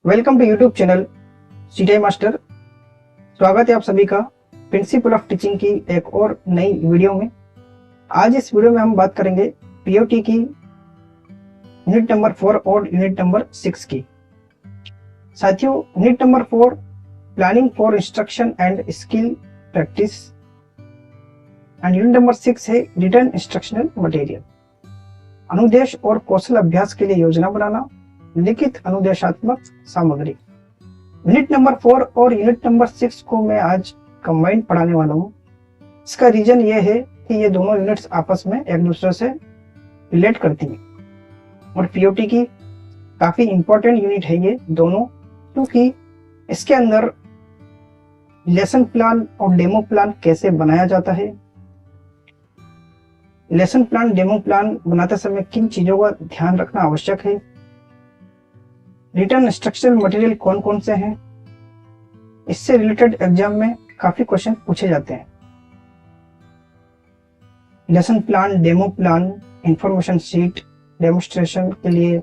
Welcome to YouTube channel CTI master. स्वागत है आप सभी का प्रिंसिपल ऑफ टीचिंग की एक और नई वीडियो में। आज इस वीडियो में हम बात करेंगे पीओटी की यूनिट नंबर 4 और यूनिट नंबर 6 की। साथियों, unit number 4 planning for instruction and skill practice and unit number 6 है रिटन इंस्ट्रक्शनल मटेरियल। अनुदेश और कौशल अभ्यास के लिए योजना बनाना, लिखित अनुदेशात्मक सामग्री। यूनिट नंबर 4 और यूनिट नंबर 6 को मैं आज कंबाइंड पढ़ाने वाला हूँ। इसका रीजन ये है कि ये दोनों यूनिट्स आपस में एक दूसरे से रिलेट करती हैं और पीओटी की काफी इंपॉर्टेंट यूनिट है ये दोनों, क्योंकि इसके अंदर लेसन प्लान और डेमो प्लान कैसे बनाया जाता है, लेसन प्लान डेमो प्लान बनाते समय किन चीजों का ध्यान रखना आवश्यक है, रिटर्न इंस्ट्रक्शनल मटेरियल कौन कौन से हैं, इससे रिलेटेड एग्जाम में काफी क्वेश्चन पूछे जाते हैं। Lesson plan, demo plan, information sheet, demonstration के लिए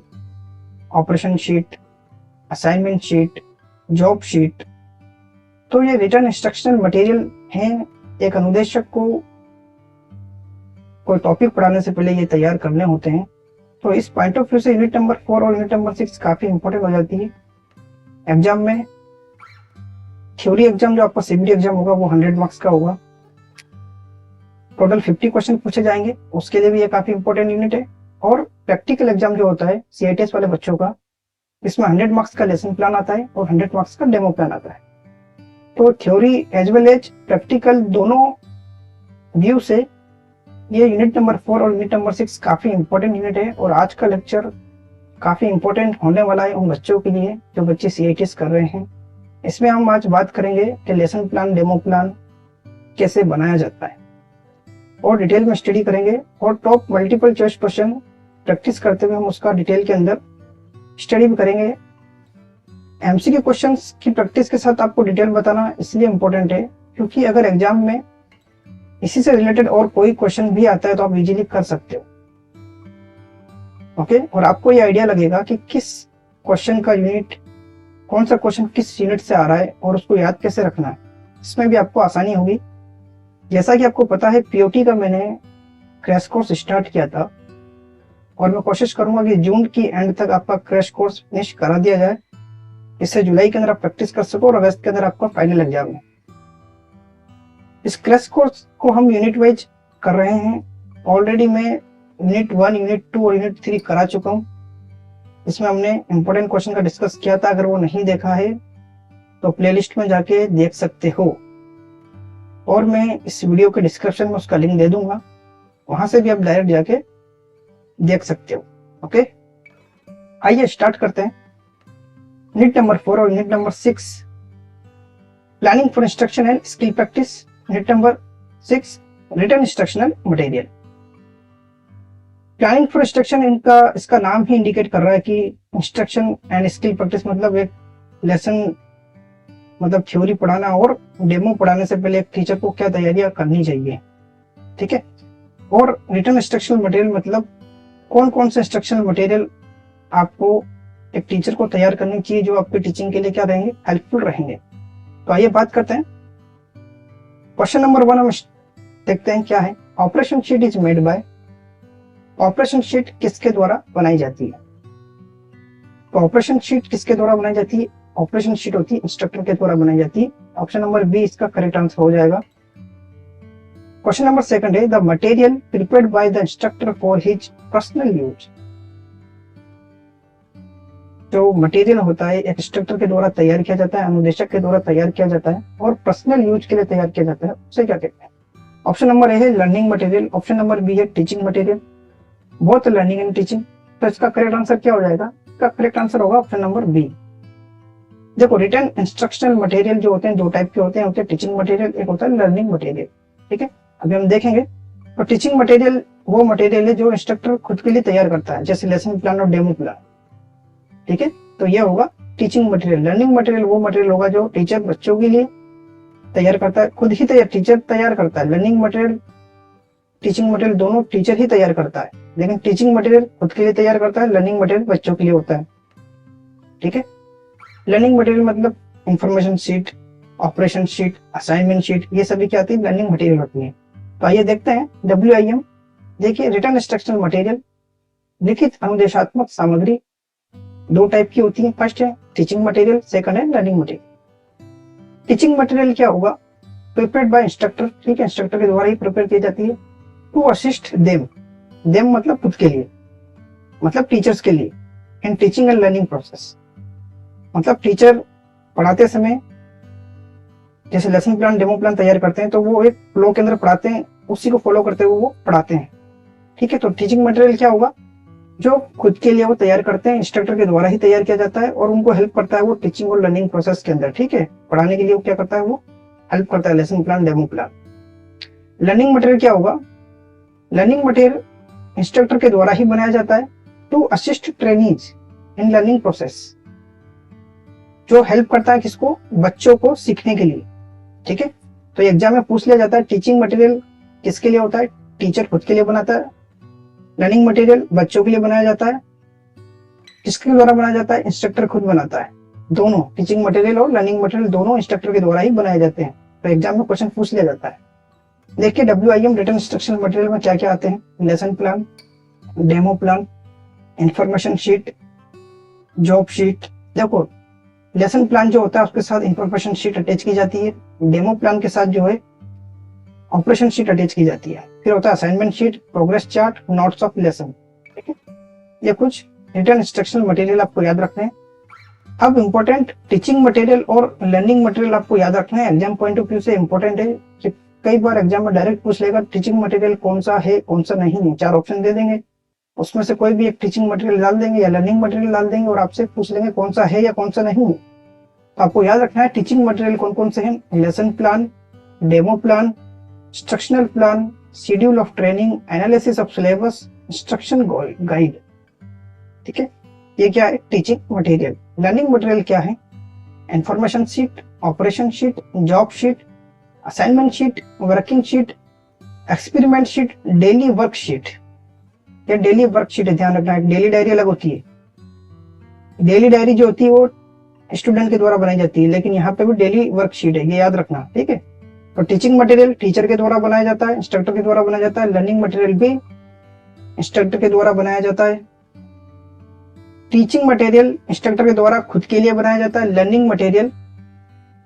operation sheet, assignment sheet, job sheet. तो ये रिटर्न इंस्ट्रक्शनल मटेरियल हैं। एक अनुदेशक को कोई टॉपिक पढ़ाने से पहले ये तैयार करने होते हैं। तो इस पॉइंट ऑफ व्यू से यूनिट नंबर 4 और यूनिट नंबर 6 काफी इंपॉर्टेंट हो जाती है एग्जाम में। थ्योरी एग्जाम जो आपका सीबीटी एग्जाम होगा वो 100 मार्क्स का होगा। टोटल 50 क्वेश्चन पूछे जाएंगे, उसके लिए भी ये काफी इंपॉर्टेंट यूनिट है। और प्रैक्टिकल एग्जाम जो होता है सीआईटीएस वाले बच्चों का, इसमें 100 मार्क्स का लेसन प्लान आता है और 100 मार्क्स का डेमो प्लान आता है। तो theory as well as practical दोनों व्यू से ये यूनिट नंबर 4 और यूनिट नंबर 6 काफी इंपॉर्टेंट यूनिट है। और आज का लेक्चर काफी इंपॉर्टेंट होने वाला है उन बच्चों के लिए जो बच्चे सीआईटीएस कर रहे हैं। इसमें हम आज बात करेंगे कि लेसन प्लान डेमो प्लान कैसे बनाया जाता है और डिटेल में स्टडी करेंगे। और top multiple choice question practice करते हुए हम उसका डिटेल के अंदर स्टडी भी करेंगे। एमसीक्यू क्वेश्चंस की प्रैक्टिस के साथ आपको डिटेल बताना इसलिए इंपॉर्टेंट है क्योंकि अगर एग्जाम में इसी से रिलेटेड और कोई क्वेश्चन भी आता है तो आप इजीली कर सकते हो। ओके, और आपको ये आइडिया लगेगा कि किस क्वेश्चन का यूनिट, कौन सा क्वेश्चन किस यूनिट से आ रहा है और उसको याद कैसे रखना है, इसमें भी आपको आसानी होगी। जैसा कि आपको पता है पीओटी का मैंने क्रैश कोर्स स्टार्ट किया था और मैं कोशिश करूंगा कि जून की एंड तक आपका क्रैश कोर्स फिनिश करा दिया जाए, इससे जुलाई के अंदर आप प्रैक्टिस कर सको और अगस्त के अंदर आपका फाइनल एग्जाम है। इस क्रैश कोर्स को हम यूनिट वाइज कर रहे हैं। ऑलरेडी मैं यूनिट 1, यूनिट 2 और यूनिट 3 करा चुका हूं। इसमें हमने इंपॉर्टेंट क्वेश्चन का डिस्कस किया था। अगर वो नहीं देखा है तो प्लेलिस्ट में जाके देख सकते हो और मैं इस वीडियो के डिस्क्रिप्शन में उसका लिंक दे दूंगा, वहां से भी आप डायरेक्ट जाके देख सकते हो। ओके, आइए स्टार्ट करते हैं। यूनिट नंबर 4 और unit number 6 planning for instruction and skill practice, unit number 6 written instructional material. Planning for instruction इसका नाम ही इंडिकेट कर रहा है कि इंस्ट्रक्शन एंड स्किल प्रैक्टिस मतलब एक लेसन, मतलब थ्योरी पढ़ाना और डेमो पढ़ाने से पहले एक टीचर को क्या तैयारियां करनी चाहिए। ठीक है, और रिटन इंस्ट्रक्शनल मटेरियल मतलब कौन कौन से इंस्ट्रक्शनल मटेरियल आपको एक टीचर को तैयार करनी चाहिए जो आपके टीचिंग के लिए क्या रहेंगे, हेल्पफुल रहेंगे। तो आइए बात करते हैं। क्वेश्चन नंबर 1 हम देखते हैं क्या है। Operation sheet is made by. Operation sheet किसके द्वारा बनाई जाती है? तो ऑपरेशन शीट किसके द्वारा बनाई जाती है? ऑपरेशन शीट होती है इंस्ट्रक्टर के द्वारा बनाई जाती है। ऑप्शन नंबर बी इसका करेक्ट आंसर हो जाएगा। क्वेश्चन नंबर 2 है the material prepared by the instructor for his personal use. जो मटेरियल होता है एक इंस्ट्रक्टर के द्वारा तैयार किया जाता है, अनुदेशक के द्वारा तैयार किया जाता है और पर्सनल यूज के लिए तैयार किया जाता है, उसे क्या कहते हैं? ऑप्शन नंबर ए है learning material, option number B है teaching material. Both learning and teaching. तो इसका करेक्ट आंसर क्या हो जाएगा? इसका करेक्ट आंसर होगा ऑप्शन नंबर बी। देखो, रिटन इंस्ट्रक्शनल मटेरियल जो होते हैं दो टाइप के होते हैं, टीचिंग मटेरियल, एक होता है लर्निंग मटेरियल। ठीक है, अभी हम देखेंगे। तो टीचिंग मटेरियल वो मटेरियल है जो इंस्ट्रक्टर खुद के लिए तैयार करता है, जैसे लेसन प्लान और डेमो प्लान। ठीक है, तो ये होगा टीचिंग मटेरियल। लर्निंग मटेरियल वो मटेरियल होगा जो टीचर बच्चों के लिए तैयार करता है, खुद ही टीचर तैयार करता है। लर्निंग मटेरियल, टीचिंग मटेरियल दोनों टीचर ही तैयार करता है, लेकिन टीचिंग मटेरियल खुद के लिए तैयार करता है, लर्निंग मटेरियल बच्चों के लिए होता है। ठीक है, लर्निंग मटेरियल मतलब information sheet, operation sheet, assignment sheet, ये सभी क्या आती है, लर्निंग मटेरियल होती है। तो आइए देखते हैं WIM। देखिए रिटन इंस्ट्रक्शनल मटेरियल, लिखित अनुदेशात्मक सामग्री, दो टाइप की होती है। फर्स्ट है टीचिंग मटेरियल, सेकंड है लर्निंग मटेरियल। टीचिंग मटेरियल क्या होगा, प्रिपेयर्ड बाय इंस्ट्रक्टर, ठीक है, इंस्ट्रक्टर के द्वारा ही प्रिपेयर की जाती है। टू असिस्ट देम, देम मतलब खुद के लिए, मतलब टीचर्स के लिए, in teaching and learning process, मतलब टीचर पढ़ाते समय जैसे लेसन प्लान, डेमो प्लान तैयार करते हैं तो वो एक फ्लो के अंदर पढ़ाते हैं, उसी को फॉलो करते हुए वो पढ़ाते हैं, ठीक है। तो टीचिंग मटेरियल क्या होगा, जो खुद के लिए वो तैयार करते हैं, इंस्ट्रक्टर के द्वारा ही तैयार किया जाता है और उनको हेल्प करता है वो टीचिंग और लर्निंग प्रोसेस के अंदर, ठीक है। पढ़ाने के लिए वो क्या करता है, वो हेल्प करता है, lesson plan, demo plan. Learning material क्या होगा, लर्निंग मटेरियल इंस्ट्रक्टर के द्वारा ही बनाया जाता है to assist trainees in learning process, जो हेल्प करता है किसको, बच्चों को सीखने के लिए, ठीक है। तो एग्जाम में पूछ लिया जाता है टीचिंग मटेरियल किसके लिए होता है, टीचर खुद के लिए बनाता है। लर्निंग मटेरियल बच्चों के लिए बनाया जाता है, किसके द्वारा बनाया जाता है, इंस्ट्रक्टर खुद बनाता है। दोनों टीचिंग मटेरियल और लर्निंग मटेरियल दोनों इंस्ट्रक्टर के द्वारा ही बनाए जाते हैं। तो एग्जाम में क्वेश्चन पूछ लिया जाता है। देखिए WIM रिटन इंस्ट्रक्शनल मटेरियल में क्या क्या आते हैं, lesson plan, demo plan, information sheet, job sheet. देखो लेसन प्लान जो होता है उसके साथ इंफॉर्मेशन शीट अटैच की जाती है, डेमो प्लान के साथ जो है ऑपरेशन शीट अटैच की जाती है, फिर होता है assignment sheet, progress chart, notes of lesson, ठीक है। ये कुछ रिटन इंस्ट्रक्शनल मटेरियल आपको याद रखने हैं। अब इंपॉर्टेंट टीचिंग मटेरियल और लर्निंग मटेरियल आपको याद रखना है, एग्जाम पॉइंट ऑफ व्यू से इंपॉर्टेंट है कि कई बार एग्जाम में डायरेक्ट पूछ लेगा टीचिंग मटेरियल कौन सा है कौन सा नहीं है, 4 ऑप्शन दे देंगे, उसमें से कोई भी एक टीचिंग मटेरियल डाल देंगे या लर्निंग मटेरियल डाल देंगे और आपसे पूछ लेंगे कौन सा है या कौन सा नहीं है। तो आपको याद रखना है टीचिंग मटेरियल कौन कौन से हैं, lesson plan, demo plan, instructional plan, schedule of training, analysis of syllabus, instruction guide, ठीक है। ये क्या है, टीचिंग मटेरियल। लर्निंग मटेरियल क्या है, information sheet, operation sheet, job sheet, assignment sheet, working sheet, experiment sheet, daily worksheet. या daily worksheet है, ध्यान रखना है, डेली डायरी अलग होती है। डेली डायरी जो होती है वो स्टूडेंट के द्वारा बनाई जाती है, लेकिन यहाँ पे भी डेली वर्कशीट है, ये याद रखना, ठीक है। तो टीचिंग मटेरियल टीचर के द्वारा बनाया जाता है, इंस्ट्रक्टर के द्वारा बनाया जाता है। लर्निंग मटेरियल भी इंस्ट्रक्टर के द्वारा बनाया जाता है। टीचिंग मटेरियल इंस्ट्रक्टर के द्वारा खुद के लिए बनाया जाता है, लर्निंग मटेरियल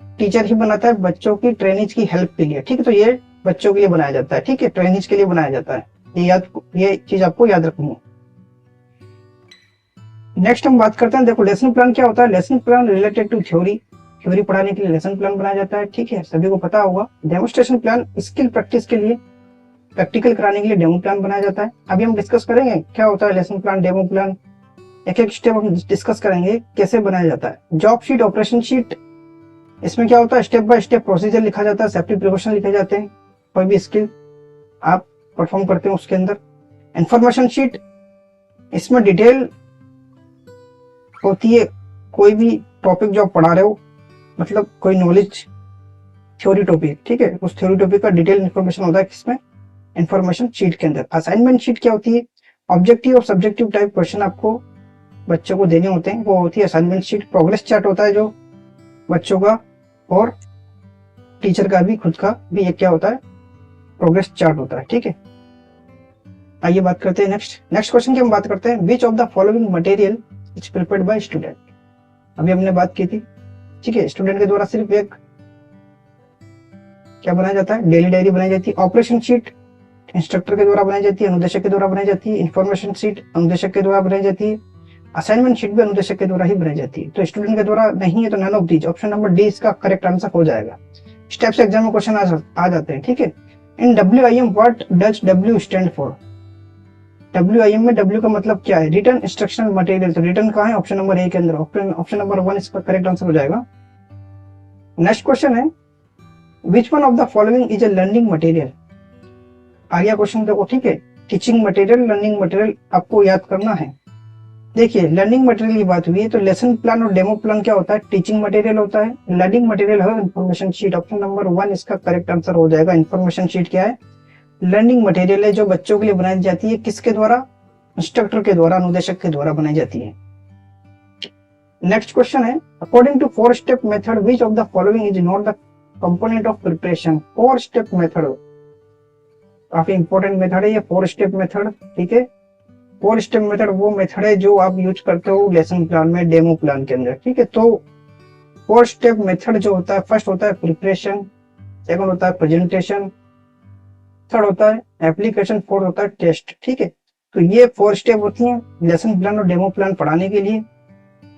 टीचर ही बनाता है बच्चों की ट्रेनिंग की हेल्प के लिए, ठीक है। तो ये बच्चों के लिए बनाया जाता है, ठीक है, ट्रेनिंग के लिए बनाया जाता है। ये चीज आपको याद रखनी है। नेक्स्ट हम बात करते हैं, देखो लेसन प्लान क्या होता है। Lesson plan related to theory, theory पढ़ाने के लिए लेसन प्लान बनाया जाता है, ठीक है, सभी को पता होगा। डेमोस्ट्रेशन प्लान स्किल प्रैक्टिस के लिए, प्रैक्टिकल कराने के लिए डेमो प्लान बनाया जाता है। अभी हम डिस्कस करेंगे क्या होता है लेसन प्लान, डेमो प्लान, एक एक स्टेप हम डिस्कस करेंगे कैसे बनाया जाता है। जॉब शीट, ऑपरेशन शीट, इसमें क्या होता है, स्टेप बाय स्टेप प्रोसीजर लिखा जाता है, सेफ्टी प्रिकॉशन लिखे जाते हैं, कोई भी स्किल आप परफॉर्म करते हैं उसके अंदर। इंफॉर्मेशन शीट, इसमें डिटेल होती है, कोई भी टॉपिक जो आप पढ़ा रहे हो, मतलब कोई नॉलेज थ्योरी टॉपिक, ठीक है, उस थ्योरी टॉपिक का डिटेल इंफॉर्मेशन होता है किसमें, इंफॉर्मेशन शीट के अंदर। असाइनमेंट शीट क्या होती है, ऑब्जेक्टिव और सब्जेक्टिव टाइप क्वेश्चन आपको बच्चों को देने होते हैं, वो होती है असाइनमेंट शीट। प्रोग्रेस चार्ट होता है जो बच्चों का और टीचर का भी, खुद का भी एक क्या होता है, प्रोग्रेस चार्ट होता है, ठीक है। आइए बात करते हैं नेक्स्ट क्वेश्चन की हम बात करते हैं, which of the following material is prepared by student. अभी हमने बात की थी, ठीक है, स्टूडेंट के द्वारा सिर्फ एक क्या बनाया जाता है, डेली डायरी बनाई जाती है। ऑपरेशन शीट इंस्ट्रक्टर के द्वारा बनाई जाती है, अनुदेशक के द्वारा बनाई जाती है। इंफॉर्मेशन शीट अनुदेशक के द्वारा बनाई जाती है। असाइनमेंट शीट भी अनुदेशक के द्वारा ही बनाई जाती है। तो स्टूडेंट के द्वारा नहीं है तो none of these, option number D इसका करेक्ट आंसर हो जाएगा। स्टेप से एग्जाम में क्वेश्चन आ जाते हैं, ठीक है। इन WIM what does W stand for. WIM में W का मतलब क्या है, रिटन इंस्ट्रक्शनल मटेरियल। तो रिटन कहाँ है, ऑप्शन नंबर ए के अंदर, ऑप्शन नंबर 1 इसका करेक्ट आंसर हो जाएगा। नेक्स्ट क्वेश्चन है, which one of the following is a learning material. आ गया क्वेश्चन देखो, ठीक है, टीचिंग मटेरियल, लर्निंग मटेरियल आपको याद करना है। देखिए लर्निंग मटेरियल की बात हुई है तो लेसन प्लान और डेमो प्लान क्या होता है, टीचिंग मटेरियल होता है। लर्निंग मटेरियल है इंफॉर्मेशन शीट, ऑप्शन नंबर 1 इसका करेक्ट आंसर हो जाएगा। इंफॉर्मेशन शीट क्या है, लर्निंग मटेरियल है जो बच्चों के लिए बनाई जाती है, किसके द्वारा, इंस्ट्रक्टर के द्वारा, अनुदेशक के द्वारा बनाई जाती है। नेक्स्ट क्वेश्चन है, according to 4 step method which of the following is not the component of preparation. 4 step method काफी इंपॉर्टेंट मेथड है ये 4 स्टेप मेथड। ठीक है, 4 स्टेप मेथड वो मेथड है जो आप यूज करते हो लेसन प्लान में, डेमो प्लान के अंदर। ठीक है, तो 4 स्टेप मेथड जो होता है, फर्स्ट होता है प्रिपरेशन, सेकंड होता है प्रेजेंटेशन, थर्ड होता है एप्लीकेशन, फोर्थ होता है टेस्ट। ठीक है, तो ये 4 स्टेप होती हैं लेसन प्लान और डेमो प्लान पढ़ाने के लिए।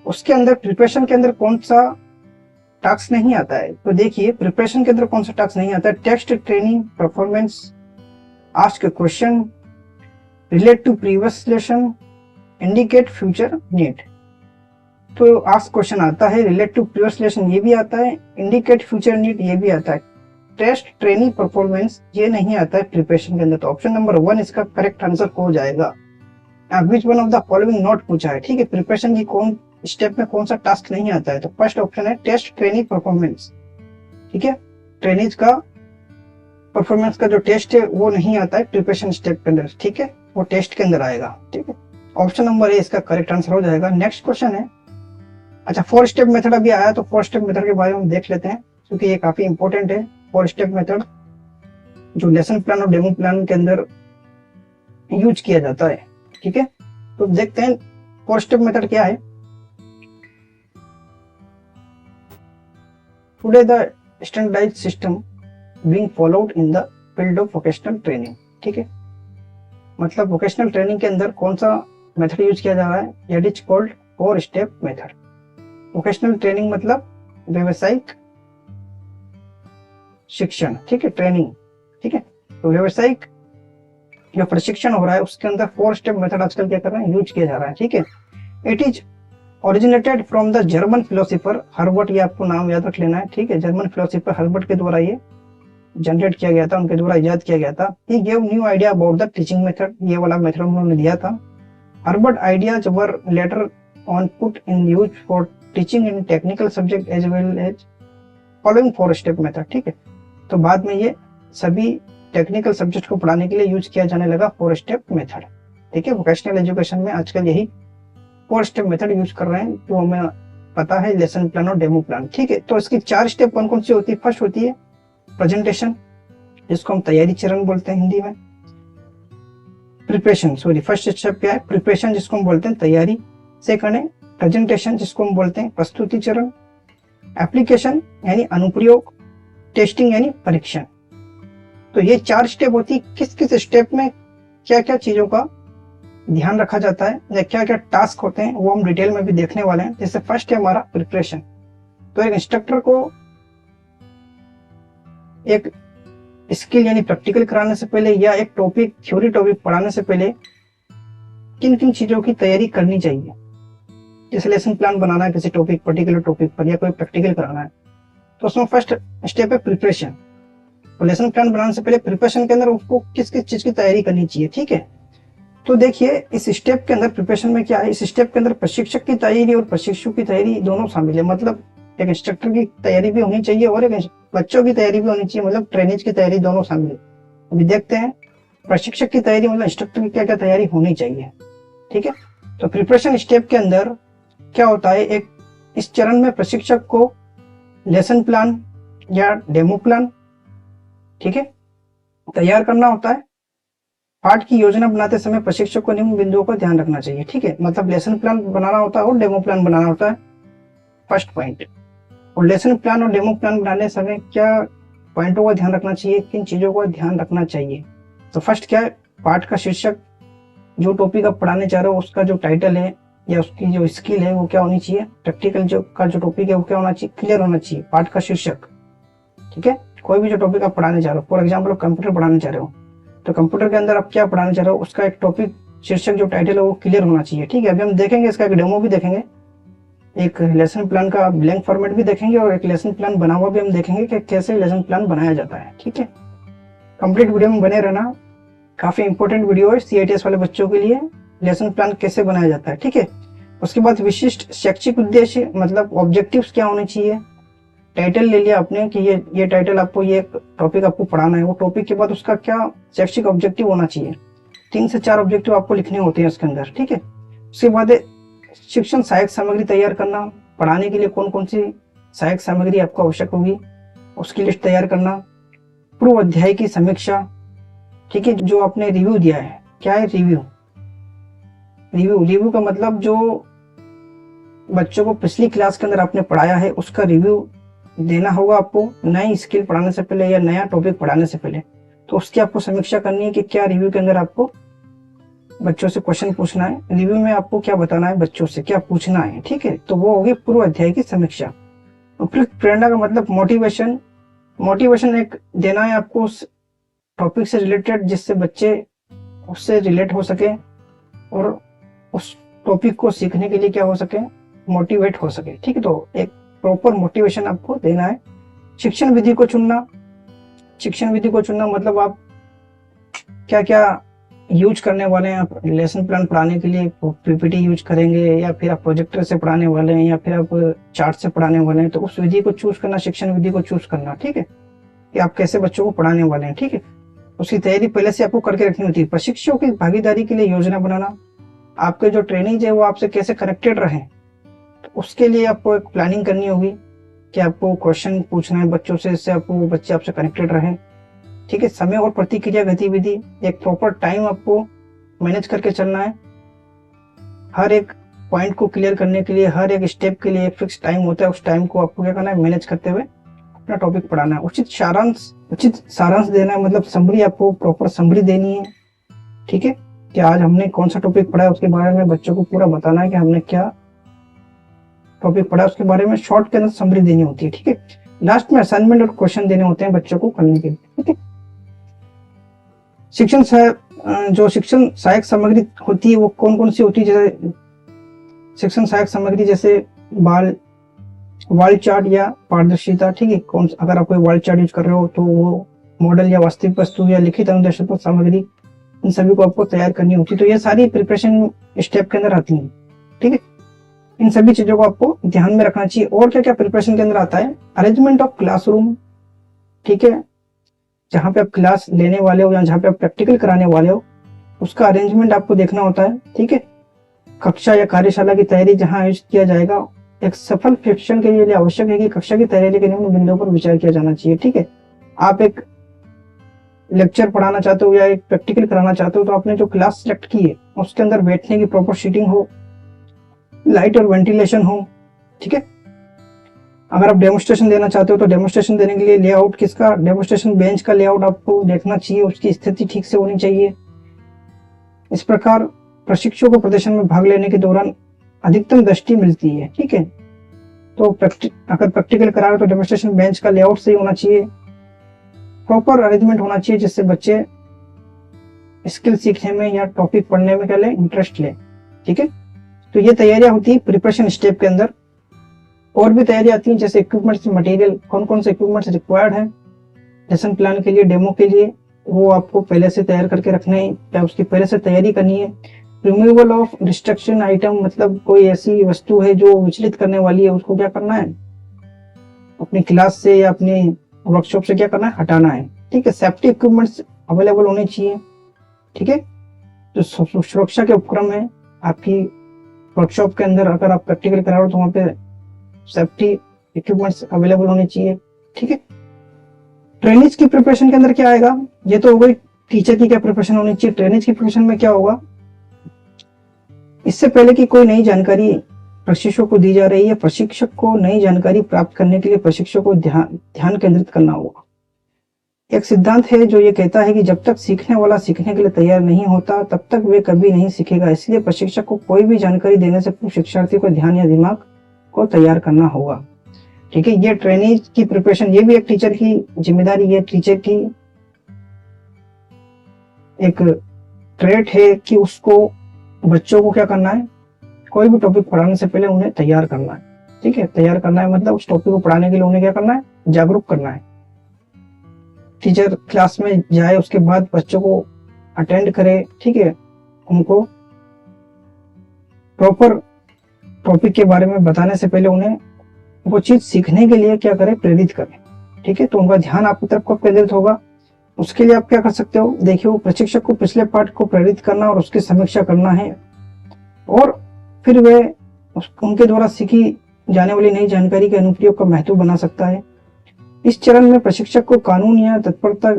उसके अंदर प्रिपरेशन के अंदर कौन सा टास्क नहीं आता है, तो देखिए प्रिपरेशन के अंदर कौन सा टास्क नहीं आता है, test, training, performance, ask question, relate to previous lesson, indicate future need. तो आस्क क्वेश्चन आता है, रिलेट टू प्रीवियस लेसन ये भी आता है, इंडिकेट फ्यूचर नीड ये भी आता है, टेस्ट, ट्रेनिंग, परफॉर्मेंस ये नहीं आता है प्रिपरेशन के अंदर। तो ऑप्शन नंबर 1 इसका करेक्ट आंसर हो जाएगा। विच one of the following not पूछा है। ठीक है, प्रिपरेशन की कौन स्टेप में कौन सा टास्क नहीं आता है, तो फर्स्ट ऑप्शन है टेस्ट, ट्रेनिंग, परफॉर्मेंस। ठीक है, ट्रेनिंग का परफॉर्मेंस का जो टेस्ट है वो नहीं आता है प्रिपरेशन स्टेप के अंदर। ठीक है, वो टेस्ट के अंदर आएगा। ठीक है, ऑप्शन नंबर ए इसका करेक्ट आंसर हो जाएगा। नेक्स्ट क्वेश्चन है, अच्छा 4 स्टेप मेथड अभी आया तो 4 स्टेप मेथड के बारे में देख लेते हैं क्योंकि ये काफी इंपॉर्टेंट है। 4 स्टेप मेथड जो लेसन प्लान और डेमो प्लान के अंदर यूज किया जाता है। ठीक है, तो देखते हैं 4 स्टेप मेथड क्या है। Today the standardized system being followed in the field of vocational training. ठीक है, मतलब वोकेशनल ट्रेनिंग के अंदर कौन सा मेथड यूज किया जा रहा है, that is called 4 step method. Vocational training मतलब व्यवसायिक शिक्षण। ठीक है, ट्रेनिंग। ठीक है, तो व्यवसायिक जो प्रशिक्षण हो रहा है उसके अंदर 4 स्टेप मेथड आजकल क्या कर रहे हैं, यूज किया जा रहा है। ठीक है, it is originated from the German philosopher Herbert, ये आपको नाम याद रख लेना है। ठीक है, जर्मन फिलोसोफर हर्बर्ट के द्वारा ये जनरेट किया गया था, उनके द्वारा इजाद किया गया था। He gave new idea about the teaching method, ये वाला मेथड उन्होंने दिया था। Herbert ideas were later on put in use for teaching in technical subject as well as following 4 step method. ठीक है, तो बाद में ये सभी टेक्निकल सब्जेक्ट को पढ़ाने के लिए यूज किया जाने लगा 4 स्टेप मेथड। ठीक है, वोकेशनल एजुकेशन में आजकल यही 4 स्टेप मेथड यूज कर रहे हैं जो हमें पता है, लेसन प्लान और डेमो प्लान। ठीक है, तो इसकी 4 स्टेप कौन कौन सी होती है। फर्स्ट होती है प्रेजेंटेशन, जिसको हम तैयारी चरण बोलते हैं हिंदी में। प्रिपरेशन, सॉरी फर्स्ट स्टेप क्या है, प्रिपरेशन जिसको हम बोलते हैं तैयारी। सेकंड है प्रेजेंटेशन जिसको हम बोलते हैं प्रस्तुति चरण। एप्लीकेशन यानी अनुप्रयोग, टेस्टिंग यानी परीक्षण। तो ये 4 स्टेप होती है। किस किस स्टेप में क्या क्या चीजों का ध्यान रखा जाता है या क्या क्या टास्क होते हैं वो हम डिटेल में भी देखने वाले हैं। जैसे फर्स्ट है हमारा प्रिपरेशन। तो एक इंस्ट्रक्टर को एक स्किल यानी प्रैक्टिकल कराने से पहले या एक टॉपिक, थ्योरी टॉपिक पढ़ाने से पहले किन किन चीजों की तैयारी करनी चाहिए। जैसे लेसन प्लान बनाना है किसी टॉपिक, पर्टिकुलर टॉपिक पर, या कोई प्रैक्टिकल कराना है, तो उसमें फर्स्ट स्टेप है प्रिपरेशन। तो लेसन प्लान बनाने से पहले प्रिपरेशन के अंदर उसको किस किस चीज की तैयारी करनी चाहिए। ठीक है, तो देखिए इस स्टेप के अंदर प्रिपरेशन में क्या है, इस स्टेप के अंदर प्रशिक्षक की तैयारी और प्रशिक्षु की तैयारी दोनों शामिल है। मतलब एक इंस्ट्रक्टर की तैयारी भी होनी चाहिए और एक बच्चों की तैयारी भी होनी चाहिए, मतलब ट्रेनिंग की तैयारी दोनों शामिल है। अभी देखते हैं प्रशिक्षक की तैयारी मतलब इंस्ट्रक्टर की क्या क्या तैयारी होनी चाहिए। ठीक है, तो प्रिपरेशन स्टेप के अंदर क्या होता है, एक इस चरण में प्रशिक्षक को लेसन प्लान या डेमो प्लान, ठीक है, तैयार करना होता है। पाठ की योजना बनाते समय प्रशिक्षक को निम्न बिंदुओं का ध्यान रखना चाहिए। ठीक है, मतलब लेसन प्लान बनाना होता है और डेमो प्लान बनाना होता है, फर्स्ट पॉइंट। और लेसन प्लान और डेमो प्लान बनाने समय क्या पॉइंटों का ध्यान रखना चाहिए, किन चीजों का ध्यान रखना चाहिए। तो फर्स्ट क्या है, पाठ का शीर्षक, जो टॉपिक आप पढ़ाने चाह रहे हो उसका जो टाइटल है या उसकी जो स्किल है वो क्या होनी चाहिए। प्रैक्टिकल जो टॉपिक है वो क्या होना चाहिए, क्लियर होना चाहिए पाठ का शीर्षक। ठीक है, कोई भी जो टॉपिक आप पढ़ाने चाह रहे हो, फॉर एग्जाम्पल कंप्यूटर पढ़ाने चाह रहे हो, तो कंप्यूटर के अंदर आप क्या पढ़ाने चाह रहे हो उसका एक टॉपिक शीर्षक जो टाइटल है वो क्लियर होना चाहिए। ठीक है, अभी हम देखेंगे इसका एक डेमो भी देखेंगे, एक लेसन प्लान का ब्लैंक फॉर्मेट भी देखेंगे और एक लेसन प्लान बना हुआ भी हम देखेंगे कि कैसे लेसन प्लान बनाया जाता है। ठीक है, कंप्लीट वीडियो में बने रहना, काफी इंपॉर्टेंट वीडियो है CITS वाले बच्चों के लिए, लेसन प्लान कैसे बनाया जाता है। ठीक है, उसके बाद विशिष्ट शैक्षिक उद्देश्य मतलब ऑब्जेक्टिव्स क्या होने चाहिए। टाइटल ले लिया आपने कि ये टाइटल आपको, ये टॉपिक आपको पढ़ाना है, वो टॉपिक के बाद उसका क्या शैक्षिक ऑब्जेक्टिव होना चाहिए। 3 से 4 ऑब्जेक्टिव आपको लिखने होते हैं उसके अंदर। ठीक है, उसके बाद शिक्षण सहायक सामग्री तैयार करना, पढ़ाने के लिए कौन कौन सी सहायक सामग्री आपको आवश्यक होगी उसकी लिस्ट तैयार करना, पूर्व अध्याय की समीक्षा, ठीक है, जो आपने रिव्यू दिया है, क्या है रिव्यू, रिव्यू का मतलब जो बच्चों को पिछली क्लास के अंदर आपने पढ़ाया है उसका रिव्यू देना होगा आपको, नई स्किल पढ़ाने से पहले या नया टॉपिक पढ़ाने से पहले। तो उसकी आपको समीक्षा करनी है कि क्या रिव्यू के अंदर आपको बच्चों से क्वेश्चन पूछना है, रिव्यू में आपको क्या बताना है, बच्चों से क्या पूछना है, ठीक है। तो वो होगी पूर्व अध्याय की समीक्षा। उपयुक्त प्रेरणा का मतलब मोटिवेशन, मोटिवेशन एक देना है आपको उस टॉपिक से रिलेटेड जिससे बच्चे उससे रिलेट हो सके और उस टॉपिक को सीखने के लिए क्या हो सके, मोटिवेट हो सके, ठीक है। तो एक प्रॉपर मोटिवेशन आपको देना है। शिक्षण विधि को चुनना, शिक्षण विधि को चुनना मतलब आप क्या क्या यूज करने वाले हैं, आप लेसन प्लान पढ़ाने के लिए पीपीटी यूज करेंगे या फिर आप प्रोजेक्टर से पढ़ाने वाले हैं या फिर आप चार्ट से पढ़ाने वाले हैं, तो उस विधि को चूज करना, शिक्षण विधि को चूज करना, ठीक है, कि आप कैसे बच्चों को पढ़ाने वाले हैं, ठीक है। उसकी तैयारी पहले से आपको करके रखनी होती है। प्रशिक्षकों की भागीदारी के लिए योजना बनाना, आपके जो ट्रेनिंग है वो आपसे कैसे कनेक्टेड रहे, तो उसके लिए आपको एक प्लानिंग करनी होगी कि आपको क्वेश्चन पूछना है बच्चों से, इससे आपको बच्चे आपसे कनेक्टेड रहे, ठीक है। समय और प्रतिक्रिया गतिविधि, एक प्रॉपर टाइम आपको मैनेज करके चलना है। हर एक पॉइंट को क्लियर करने के लिए, हर एक स्टेप के लिए एक फिक्स टाइम होता है, उस टाइम को आपको क्या करना है, मैनेज करते हुए अपना टॉपिक पढ़ाना है। उचित सारांश देना है, मतलब समरी, आपको प्रॉपर समरी देनी है, ठीक है, कि आज हमने कौन सा टॉपिक पढ़ा है उसके बारे में बच्चों को पूरा बताना है कि हमने क्या टॉपिक पढ़ा है उसके बारे में शॉर्ट के अंदर समरी देनी होती है, ठीक है। लास्ट में असाइनमेंट और क्वेश्चन देने होते हैं बच्चों को करने के लिए, ठीक है। शिक्षण सहायक सामग्री होती है वो कौन कौन सी होती है, जैसे शिक्षण सहायक सामग्री जैसे वाल चार्ट या पारदर्शिता, ठीक है। अगर आप कोई वाल चार्ट यूज कर रहे हो तो वो मॉडल या वास्तविक वस्तु या लिखित अनुदेशात्मक सामग्री, इन सभी को आपको तैयार करनी होती है। तो ये सारी प्रिपरेशन स्टेप के अंदर आती है, ठीक है। इन सभी चीजों को आपको ध्यान में रखना चाहिए। और क्या क्या प्रिपरेशन के अंदर आता है, अरेंजमेंट ऑफ क्लासरूम, ठीक है, जहां पे आप क्लास लेने वाले हो या जहां पे आप प्रैक्टिकल कराने वाले हो उसका अरेंजमेंट आपको देखना होता है, ठीक है। कक्षा या कार्यशाला की तैयारी जहां आयोजित किया जाएगा, एक सफल शिक्षण के लिए आवश्यक है कि कक्षा की तैयारी के निम्न बिंदुओं पर विचार किया जाना चाहिए, ठीक है। आप एक लेक्चर पढ़ाना चाहते हो या एक प्रैक्टिकल कराना चाहते हो तो आपने जो क्लास सेलेक्ट की है उसके अंदर बैठने की प्रॉपर सीटिंग हो, लाइट और वेंटिलेशन हो, ठीक है। अगर आप डेमोस्ट्रेशन देना चाहते हो तो डेमोस्ट्रेशन देने के लिए लेआउट किसका, डेमोस्ट्रेशन बेंच का लेआउट आपको देखना चाहिए, उसकी स्थिति ठीक से होनी चाहिए। इस प्रकार प्रशिक्षु को प्रदर्शन में भाग लेने के दौरान अधिकतम दृष्टि मिलती है, ठीक है। तो अगर प्रैक्टिकल करा रहे हो तो डेमोस्ट्रेशन बेंच का लेआउट सही होना चाहिए, प्रॉपर अरेंजमेंट होना चाहिए जिससे बच्चे स्किल सीखने में या टॉपिक पढ़ने में क्या ले, इंटरेस्ट ले, ठीक है। तो ये तैयारियां होती है प्रिपरेशन स्टेप के अंदर। और भी तैयारी आती है जैसे इक्विपमेंट्स, मटेरियल, कौन कौन से इक्विपमेंट्स रिक्वायर्ड है लेसन प्लान के लिए, डेमो के लिए, वो आपको पहले से तैयार करके रखना है या उसकी पहले से तैयारी करनी है। रिमूवल ऑफ डिस्ट्रक्शन आइटम, मतलब कोई ऐसी वस्तु है जो विचलित करने वाली है उसको क्या करना है, अपनी क्लास से या अपने वर्कशॉप से क्या करना है, हटाना है, ठीक है। सेफ्टी इक्विपमेंट्स अवेलेबल होने चाहिए, ठीक है। जो सुरक्षा के उपक्रम है आपकी वर्कशॉप के अंदर, अगर आप प्रैक्टिकल करा रहे हो तो वहां पे सेफ्टी इक्विपमेंट्स अवेलेबल होने चाहिए, ठीक है। ट्रेनिज की प्रिपरेशन के अंदर क्या आएगा, ये तो हो गई टीचर की क्या प्रिपरेशन होनी चाहिए। ट्रेनिज की प्रिपरेशन में क्या होगा, इससे पहले कि कोई नई जानकारी प्रशिक्षक को दी जा रही है, प्रशिक्षक को नई जानकारी प्राप्त करने के लिए प्रशिक्षक को ध्यान केंद्रित करना होगा। एक सिद्धांत है जो ये कहता है कि जब तक सीखने वाला सीखने के लिए तैयार नहीं होता तब तक वे कभी नहीं सीखेगा। इसलिए प्रशिक्षक को कोई भी जानकारी देने से पूर्व शिक्षार्थी को ध्यान या दिमाग को तैयार करना होगा, ठीक है। ये ट्रेनिंग की प्रिपरेशन, ये भी एक टीचर की जिम्मेदारी है, टीचर की एक ट्रेट है कि उसको बच्चों को क्या करना है, कोई भी टॉपिक पढ़ाने से पहले उन्हें तैयार करना है, ठीक है। तैयार करना है मतलब उस टॉपिक को पढ़ाने के लिए उन्हें क्या करना है, जागरूक करना है। टीचर क्लास में जाए उसके बाद बच्चों को अटेंड करे, ठीक है, उनको प्रॉपर टॉपिक के बारे में बताने से पहले उन्हें वो चीज सीखने के लिए क्या करें, प्रेरित करें, ठीक है। तो उनका ध्यान आपकी तरफ कब केंद्रित होगा, उसके लिए आप क्या कर सकते हो, देखिए वो प्रशिक्षक को पिछले पाठ को प्रेरित करना और उसकी समीक्षा करना है और फिर वे उनके द्वारा सीखी जाने वाली नई जानकारी के अनुप्रयोग का महत्व बना सकता है। इस चरण में प्रशिक्षक को कानून या तत्परता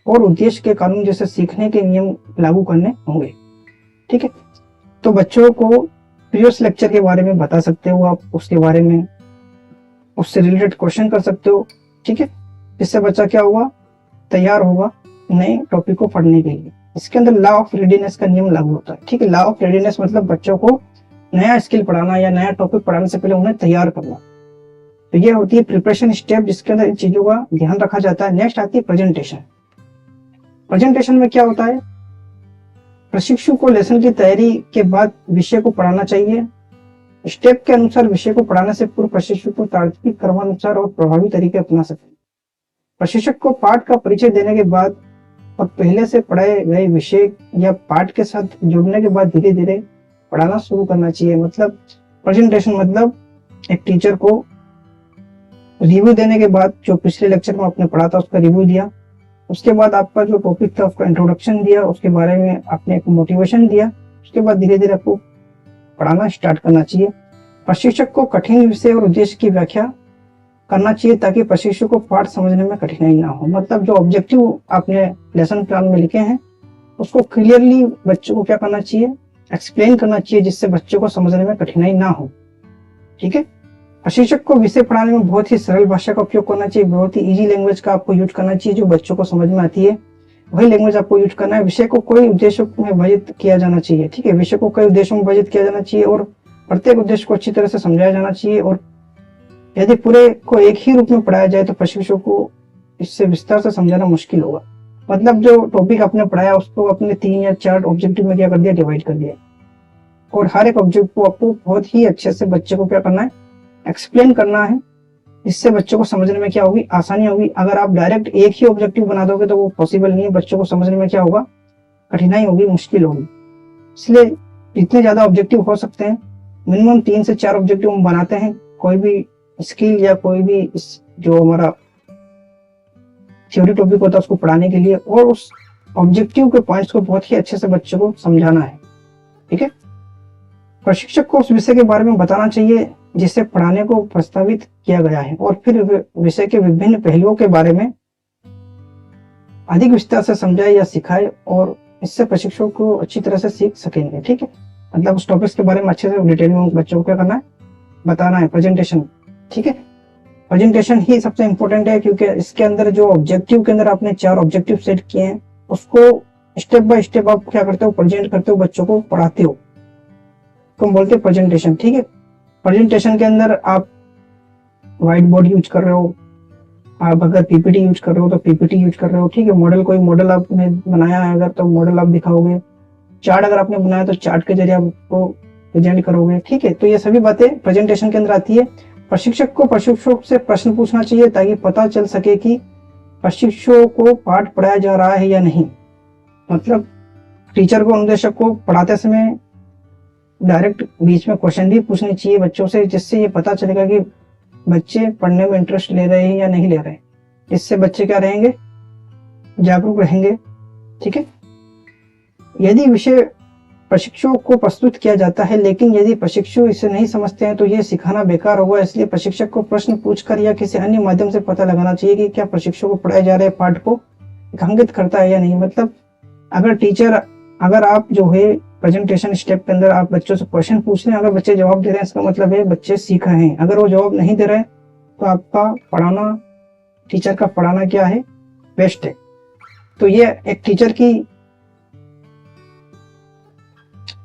और उद्देश्य के कानून जैसे सीखने के नियम लागू करने होंगे। ठीक है, तो बच्चों को प्रीवियस लेक्चर के बारे में बता सकते हो आप, उसके बारे में उससे रिलेटेड क्वेश्चन कर सकते हो। ठीक है, जिससे बच्चा क्या होगा, तैयार होगा नए टॉपिक को पढ़ने के लिए। इसके अंदर लॉ ऑफ रेडीनेस का नियम लागू होता है। ठीक है, लॉ ऑफ रेडीनेस मतलब बच्चों को नया स्किल पढ़ाना या नया टॉपिक पढ़ाने से पहले उन्हें तैयार करना। तो ये होती है प्रिपरेशन स्टेप, जिसके अंदर इन चीजों का ध्यान रखा जाता है। नेक्स्ट आती है प्रेजेंटेशन। प्रेजेंटेशन में क्या होता है, प्रशिक्षु को लेसन की तैयारी के बाद विषय को पढ़ाना चाहिए। स्टेप के अनुसार विषय को पढ़ाने से पूर्व प्रशिक्षु को तार्किक क्रमानुसार और प्रभावी तरीके अपना सके। प्रशिक्षक को पाठ का परिचय देने के बाद और पहले से पढ़ाए गए विषय या पाठ के साथ जुड़ने के बाद धीरे धीरे पढ़ाना शुरू करना चाहिए। मतलब प्रेजेंटेशन मतलब एक टीचर को रिव्यू देने के बाद, जो पिछले लेक्चर में आपने पढ़ा था उसका रिव्यू दिया, उसके बाद आपका जो टॉपिक था उसका इंट्रोडक्शन दिया, उसके बारे में आपने एक मोटिवेशन दिया, उसके बाद धीरे धीरे आपको पढ़ाना स्टार्ट करना चाहिए। प्रशिक्षक को कठिन विषय और उद्देश्य की व्याख्या करना चाहिए ताकि प्रशिक्षु को पाठ समझने में कठिनाई ना हो। मतलब जो ऑब्जेक्टिव आपने लेसन प्लान में लिखे हैं उसको क्लियरली बच्चों को क्या करना चाहिए, एक्सप्लेन करना चाहिए, जिससे बच्चों को समझने में कठिनाई ना हो। ठीक है, प्रशिक्षक को विषय पढ़ाने में बहुत ही सरल भाषा का उपयोग करना चाहिए, बहुत ही इजी लैंग्वेज का आपको यूज करना चाहिए जो बच्चों को समझ में आती है, वही लैंग्वेज आपको यूज करना है। विषय को कई उद्देश्यों में विभाजित किया जाना चाहिए। ठीक है, विषय को कई उद्देश्यों में विभाजित किया जाना चाहिए और प्रत्येक उद्देश्य को अच्छी तरह से समझाया जाना चाहिए। और यदि पूरे को एक ही रूप में पढ़ाया जाए तो प्रशिक्षु को इससे विस्तार से समझाना मुश्किल होगा। मतलब जो टॉपिक आपने पढ़ाया उसको अपने 3 या 4 ऑब्जेक्टिव में क्या कर दिया, डिवाइड कर दिया, और हर एक ऑब्जेक्ट को आपको बहुत ही अच्छे से बच्चे को क्या करना है, एक्सप्लेन करना है, इससे बच्चों को समझने में क्या होगी, आसानी होगी। अगर आप डायरेक्ट एक ही ऑब्जेक्टिव बना दोगे तो वो पॉसिबल नहीं है, बच्चों को समझने में क्या होगा, कठिनाई होगी, मुश्किल होगी। इसलिए जितने ज्यादा ऑब्जेक्टिव हो सकते हैं, मिनिमम 3 से 4 ऑब्जेक्टिव हम बनाते हैं कोई भी स्किल या कोई भी जो हमारा थ्योरी टॉपिक होता है उसको पढ़ाने के लिए, और उस ऑब्जेक्टिव के पॉइंट्स को बहुत ही अच्छे से बच्चों को समझाना है। ठीक है, प्रशिक्षक को उस विषय के बारे में बताना चाहिए जिसे पढ़ाने को प्रस्तावित किया गया है, और फिर विषय के विभिन्न पहलुओं के बारे में अधिक विस्तार से समझाए या सिखाए, और इससे प्रशिक्षक को अच्छी तरह से सीख सकेंगे। ठीक है, मतलब उस टॉपिक्स के बारे में अच्छे से डिटेल में बच्चों को क्या करना है, बताना है, प्रेजेंटेशन। ठीक है, प्रेजेंटेशन ही सबसे इंपॉर्टेंट है, क्योंकि इसके अंदर जो ऑब्जेक्टिव के अंदर आपने 4 ऑब्जेक्टिव सेट किए हैं उसको स्टेप बाय स्टेप आप क्या करते हो, प्रेजेंट करते हो, बच्चों को पढ़ाते हो, तो हम बोलते हैं प्रेजेंटेशन। ठीक है, प्रेजेंटेशन के अंदर आप व्हाइट बोर्ड यूज कर रहे हो, आप अगर पीपीटी यूज कर रहे हो तो पीपीटी यूज कर रहे हो। ठीक है, मॉडल, कोई मॉडल आपने बनाया है अगर तो मॉडल आप दिखाओगे, चार्ट अगर आपने बनाया तो चार्ट के जरिए आपको प्रेजेंट करोगे। ठीक है, तो ये सभी बातें प्रेजेंटेशन के अंदर आती है। प्रशिक्षक को प्रशिक्षु से प्रश्न पूछना चाहिए ताकि पता चल सके कि प्रशिक्षु को पाठ पढ़ाया जा रहा है या नहीं। मतलब टीचर को, अनुदेशक को पढ़ाते समय डायरेक्ट बीच में क्वेश्चन भी पूछने चाहिए बच्चों से, जिससे ये पता चलेगा कि बच्चे पढ़ने में इंटरेस्ट ले रहे हैं या नहीं ले रहे हैं। इससे बच्चे क्या रहेंगे, जागरूक रहेंगे। ठीक है, यदि विषय प्रशिक्षु को प्रस्तुत किया जाता है लेकिन यदि प्रशिक्षु इसे नहीं समझते हैं तो यह सिखाना बेकार होगा। इसलिए प्रशिक्षक को प्रश्न पूछकर या किसी अन्य माध्यम से पता लगाना चाहिए कि क्या प्रशिक्षु को पढ़ाए जा रहे पाठ को रेखांकित करता है या नहीं। मतलब अगर आप जो है प्रेजेंटेशन स्टेप के अंदर आप बच्चों से क्वेश्चन पूछ रहे हैं, अगर बच्चे जवाब दे रहे हैं इसका मतलब है बच्चे सीख रहे हैं। अगर वो जवाब नहीं दे रहे तो आपका पढ़ाना, टीचर का पढ़ाना क्या है, वेस्ट है। तो ये एक टीचर की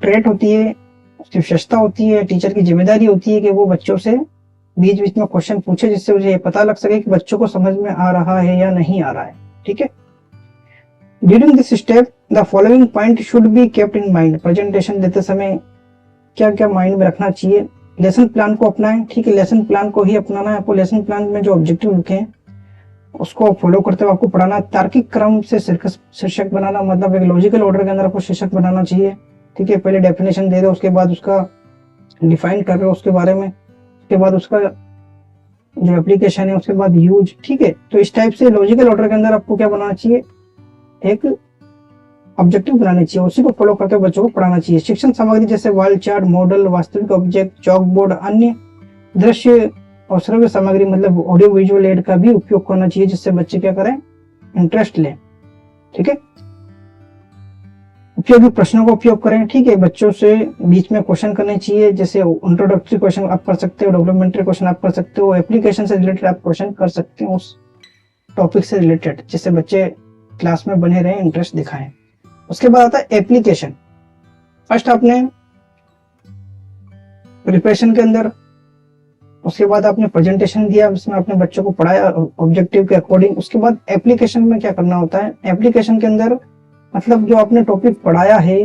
ट्रेट होती है, उसकी विशेषता होती है, टीचर की जिम्मेदारी होती है कि वो बच्चों से बीच बीच में क्वेश्चन पूछे, जिससे मुझे ये पता लग सके कि बच्चों को समझ में आ रहा है या नहीं आ रहा है। ठीक है, during this step the following point should be kept in mind. Presentation देते समय क्या क्या माइंड में रखना चाहिए, लेसन प्लान को अपनाएं। ठीक है, लेसन प्लान को ही अपनाना है आपको। लेसन प्लान में जो ऑब्जेक्टिव लिखे हैं उसको फॉलो करते हुए आपको पढ़ाना। तार्किक क्रम से शीर्षक बनाना, मतलब एक लॉजिकल ऑर्डर के अंदर आपको शीर्षक बनाना चाहिए। ठीक है, पहले डेफिनेशन दे रहे हो, उसके बाद उसका डिफाइन कर रहे हो उसके बारे में, उसके बाद उसका जो एप्लीकेशन है, उसके बाद यूज। ठीक है, तो इस टाइप से लॉजिकल ऑर्डर के अंदर आपको क्या बनाना चाहिए, एक ऑब्जेक्टिव बनाने चाहिए, उसी को फॉलो करके बच्चों को पढ़ाना चाहिए। शिक्षण सामग्री जैसे वॉल चार्ट, मॉडल, वास्तविक ऑब्जेक्ट, चौक बोर्ड, अन्य दृश्य और श्रव्य सामग्री मतलब ऑडियो विजुअल एड का भी उपयोग करना चाहिए, जिससे बच्चे क्या करें, इंटरेस्ट लें। ठीक है, उपयोगी प्रश्नों का उपयोग करें। ठीक है, बच्चों से बीच में क्वेश्चन करने चाहिए, जैसे इंट्रोडक्टरी क्वेश्चन आप कर सकते हो, डेवलपमेंटरी क्वेश्चन आप कर सकते हो, एप्लीकेशन से रिलेटेड आप क्वेश्चन कर सकते हो उस टॉपिक से रिलेटेड, जिससे बच्चे क्लास में बने रहें, इंटरेस्ट दिखाएं। उसके बाद आता है एप्लीकेशन। फर्स्ट आपने प्रिपरेशन के अंदर, उसके बाद आपने प्रेजेंटेशन दिया, उसमें आपने बच्चों को पढ़ाया ऑब्जेक्टिव के अकॉर्डिंग। उसके बाद एप्लीकेशन में क्या करना होता है, एप्लीकेशन के अंदर मतलब जो आपने टॉपिक पढ़ाया है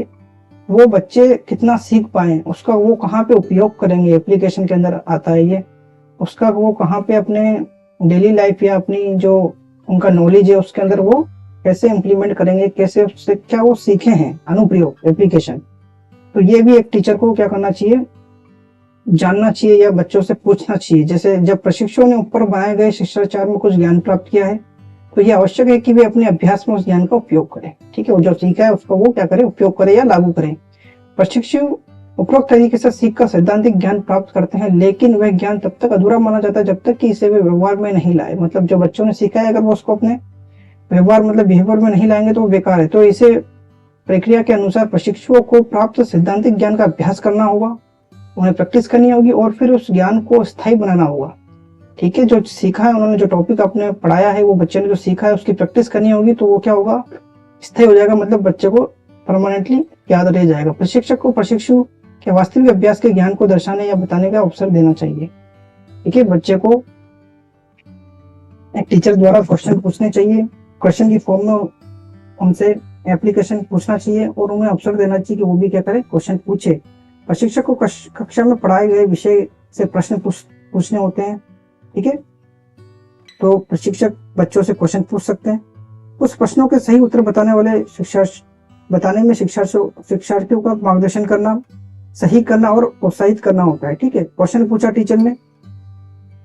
वो बच्चे कितना सीख पाए, उसका वो कहाँ पे उपयोग करेंगे, एप्लीकेशन के अंदर आता है ये, उसका वो कहाँ पे अपने डेली लाइफ या अपनी जो उनका नॉलेज है उसके अंदर वो कैसे इम्प्लीमेंट करेंगे, कैसे उससे क्या वो सीखे हैं, अनुप्रयोग एप्लीकेशन। तो ये भी एक टीचर को क्या करना चाहिए, जानना चाहिए या बच्चों से पूछना चाहिए। जैसे जब प्रशिक्षुओं ने ऊपर बनाए गए शिष्टाचार में कुछ ज्ञान प्राप्त किया है तो यह आवश्यक है कि वे अपने अभ्यास में उस ज्ञान का उपयोग करें। ठीक है, वो जो सीखा है उसको वो क्या करें, उपयोग करें या लागू करें। प्रशिक्षु उपरोक्त तरीके से सीख कर सैद्धांतिक ज्ञान प्राप्त करते हैं, लेकिन वह ज्ञान तब तक अधूरा माना जाता है जब तक कि इसे वे व्यवहार में नहीं लाए। मतलब जो बच्चों ने सीखा है अगर वो उसको अपने व्यवहार मतलब बिहेवियर में नहीं लाएंगे तो वो बेकार है। तो इसे प्रक्रिया के अनुसार प्रशिक्षुओं को प्राप्त सैद्धांतिक ज्ञान का अभ्यास करना होगा, उन्हें प्रैक्टिस करनी होगी और फिर उस ज्ञान को स्थायी बनाना होगा। ठीक है, जो सीखा है उन्होंने, जो टॉपिक आपने पढ़ाया है वो बच्चे ने जो सीखा है उसकी प्रैक्टिस करनी होगी, तो वो क्या होगा, स्थायी हो जाएगा, मतलब बच्चे को परमानेंटली याद रह जाएगा। प्रशिक्षक को प्रशिक्षु के वास्तविक अभ्यास के ज्ञान को दर्शाने या बताने का अवसर देना चाहिए। ठीक है, बच्चे को एक टीचर द्वारा क्वेश्चन पूछने चाहिए, क्वेश्चन की फॉर्म में उनसे एप्लीकेशन पूछना चाहिए और उन्हें अवसर देना चाहिए कि वो भी क्या करे, क्वेश्चन पूछे। प्रशिक्षक को कक्षा में पढ़ाए गए विषय से प्रश्न पूछने होते हैं। ठीक है, तो प्रशिक्षक बच्चों से क्वेश्चन पूछ सकते हैं। उस प्रश्नों के सही उत्तर बताने में शिक्षार्थियों का मार्गदर्शन करना, सही करना और प्रोत्साहित करना होता है। ठीक है, क्वेश्चन पूछा टीचर ने,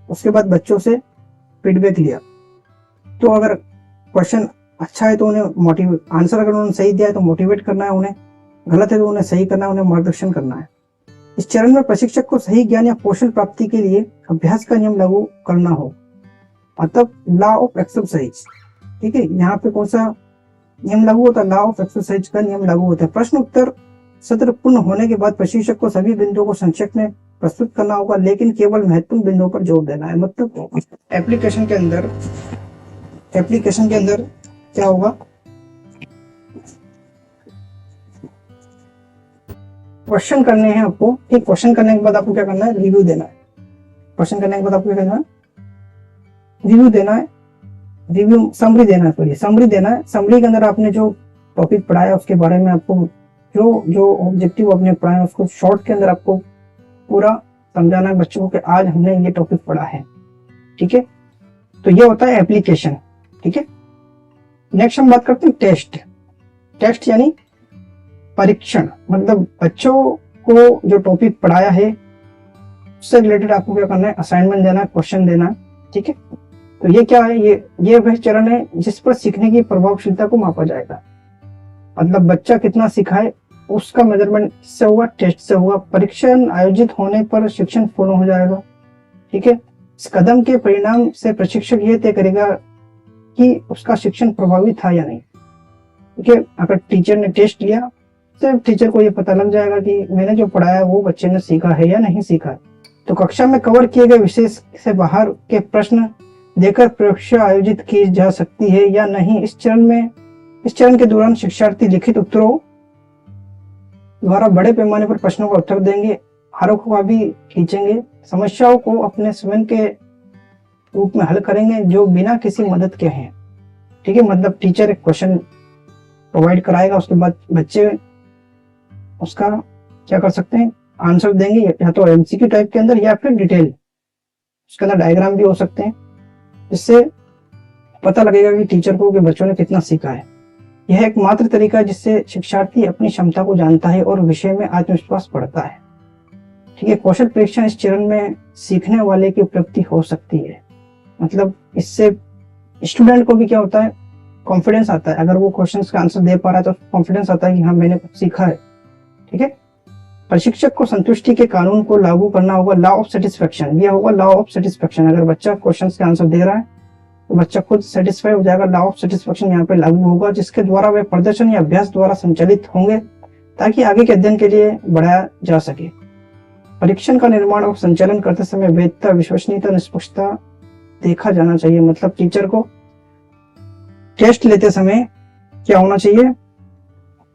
उसके बाद बच्चों से फीडबैक लिया, तो अगर क्वेश्चन अच्छा है तो उन्हें मोटिवेट, आंसर अगर उन्होंने सही दिया है तो मोटिवेट करना है उन्हें, गलत है तो उन्हें सही करना है, उन्हें मार्गदर्शन करना है। इस चरण में प्रशिक्षक को सही ज्ञान या कौशल प्राप्ति के लिए अभ्यास का नियम लागू करना हो, मतलब लॉ ऑफ एक्सरसाइज। ठीक है, यहाँ पे कौन सा नियम लागू होता है, लॉ ऑफ एक्सरसाइज का नियम लागू होता है। प्रश्न उत्तर सत्र पूर्ण होने के बाद प्रशिक्षक को सभी बिंदुओं को संक्षेप में प्रस्तुत करना होगा, लेकिन केवल महत्वपूर्ण बिंदुओं पर जोर देना है। मतलब एप्लीकेशन के अंदर क्या होगा, क्वेश्चन करने हैं आपको। ठीक, क्वेश्चन करने के बाद आपको क्या करना है, रिव्यू देना है। क्वेश्चन करने के बाद आपको क्या करना है, रिव्यू देना है, समरी देना है। सॉरी, समरी देना है। समरी के अंदर आपने जो टॉपिक पढ़ाया उसके बारे में आपको जो ऑब्जेक्टिव आपने पढ़ाया उसको शॉर्ट के अंदर आपको पूरा समझाना है बच्चों को कि आज हमने ये टॉपिक पढ़ा है। ठीक है, तो ये होता है एप्लीकेशन। ठीक है, नेक्स्ट हम बात करते हैं टेस्ट यानी परीक्षण। मतलब बच्चों को जो टॉपिक पढ़ाया है उससे रिलेटेड आपको क्या करना है, असाइनमेंट देना है, क्वेश्चन देना है। ठीक है, तो ये क्या है, ये वह चरण है जिस पर सीखने की प्रभावशीलता को मापा जाएगा। मतलब बच्चा कितना सीखा है उसका मेजरमेंट से होगा, टेस्ट से होगा। परीक्षण आयोजित होने पर शिक्षण पूर्ण हो जाएगा। ठीक है, इस कदम के परिणाम से प्रशिक्षक यह तय करेगा कि उसका शिक्षण प्रभावी था या नहीं। ठीक है, अगर टीचर ने टेस्ट लिया तो टीचर को यह पता लग जाएगा कि मैंने जो पढ़ाया वो बच्चे ने सीखा है या नहीं सीखा। तो कक्षा में कवर किए गए विषय से बाहर के प्रश्न देकर परीक्षा आयोजित की जा सकती है या नहीं। इस चरण के दौरान शिक्षार्थी लिखित उत्तरों द्वारा बड़े पैमाने पर प्रश्नों का उत्तर देंगे, आरोपों का भी खींचेंगे, समस्याओं को अपने स्वयं के रूप में हल करेंगे जो बिना किसी मदद के हैं। ठीक है, मतलब टीचर एक क्वेश्चन प्रोवाइड कराएगा, उसके बाद बच्चे उसका क्या कर सकते हैं, आंसर देंगे, या तो एमसीक्यू टाइप के अंदर या फिर डिटेल, उसके अंदर डायग्राम भी हो सकते हैं, जिससे पता लगेगा कि टीचर को कि बच्चों ने कितना सीखा है। यह एक मात्र तरीका है जिससे शिक्षार्थी अपनी क्षमता को जानता है और विषय में आत्मविश्वास बढ़ता है। ठीक है, कौशल परीक्षण इस चरण में सीखने वाले की उपलब्धि हो सकती है। मतलब इससे स्टूडेंट को भी क्या होता है, कॉन्फिडेंस आता है। अगर वो क्वेश्चंस का आंसर दे पा रहा है तो कॉन्फिडेंस आता है कि हाँ मैंने कुछ सीखा है। ठीक है। प्रशिक्षक को संतुष्टि के कानून को लागू करना होगा, लॉ ऑफ सेटिस्फेक्शन। ये होगा लॉ ऑफ सेटिस्फेक्शन। अगर बच्चा क्वेश्चंस के आंसर दे रहा है तो बच्चा खुद सेटिस्फाई हो जाएगा। लॉ ऑफ सेटिस्फेक्शन यहाँ पे लागू होगा, जिसके द्वारा वे प्रदर्शन या अभ्यास द्वारा संचालित होंगे ताकि आगे के अध्ययन के लिए बढ़ाया जा सके। परीक्षण का निर्माण और संचालन करते समय वैधता, विश्वसनीयता, निष्पक्षता देखा जाना चाहिए। मतलब टीचर को टेस्ट लेते समय क्या होना चाहिए,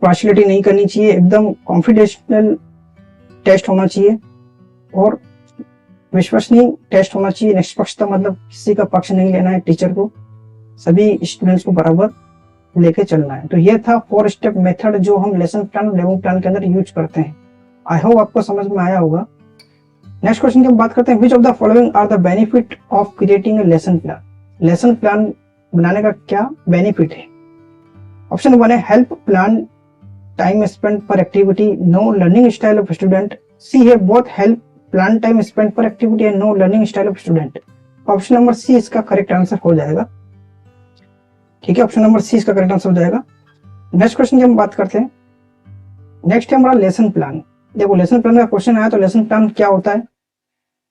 पार्शियलिटी नहीं करनी चाहिए, एकदम कॉन्फिडेंशियल टेस्ट होना चाहिए और विश्वसनीय टेस्ट होना चाहिए। निष्पक्षता मतलब किसी का पक्ष नहीं लेना है, टीचर को सभी स्टूडेंट्स को बराबर लेके चलना है। तो ये था 4 स्टेप मेथड जो हम लेसन प्लान, लेवल प्लान के अंदर यूज करते हैं। आई होप आपको समझ में आया होगा। नेक्स्ट क्वेश्चन की हम बात करते हैं, which of the following are the benefit of creating a lesson plan. Lesson plan बनाने का क्या बेनिफिट है? ऑप्शन 1 है help plan time spend per activity, know learning style of student. C है both help plan time spend per activity and know learning style of student. Option number C इसका correct answer हो जाएगा। ठीक है, option number C इसका correct answer हो जाएगा। Next question की हम बात करते हैं। नेक्स्ट है हमारा लेसन प्लान। देखो लेसन प्लान का क्वेश्चन आया तो लेसन प्लान क्या होता है?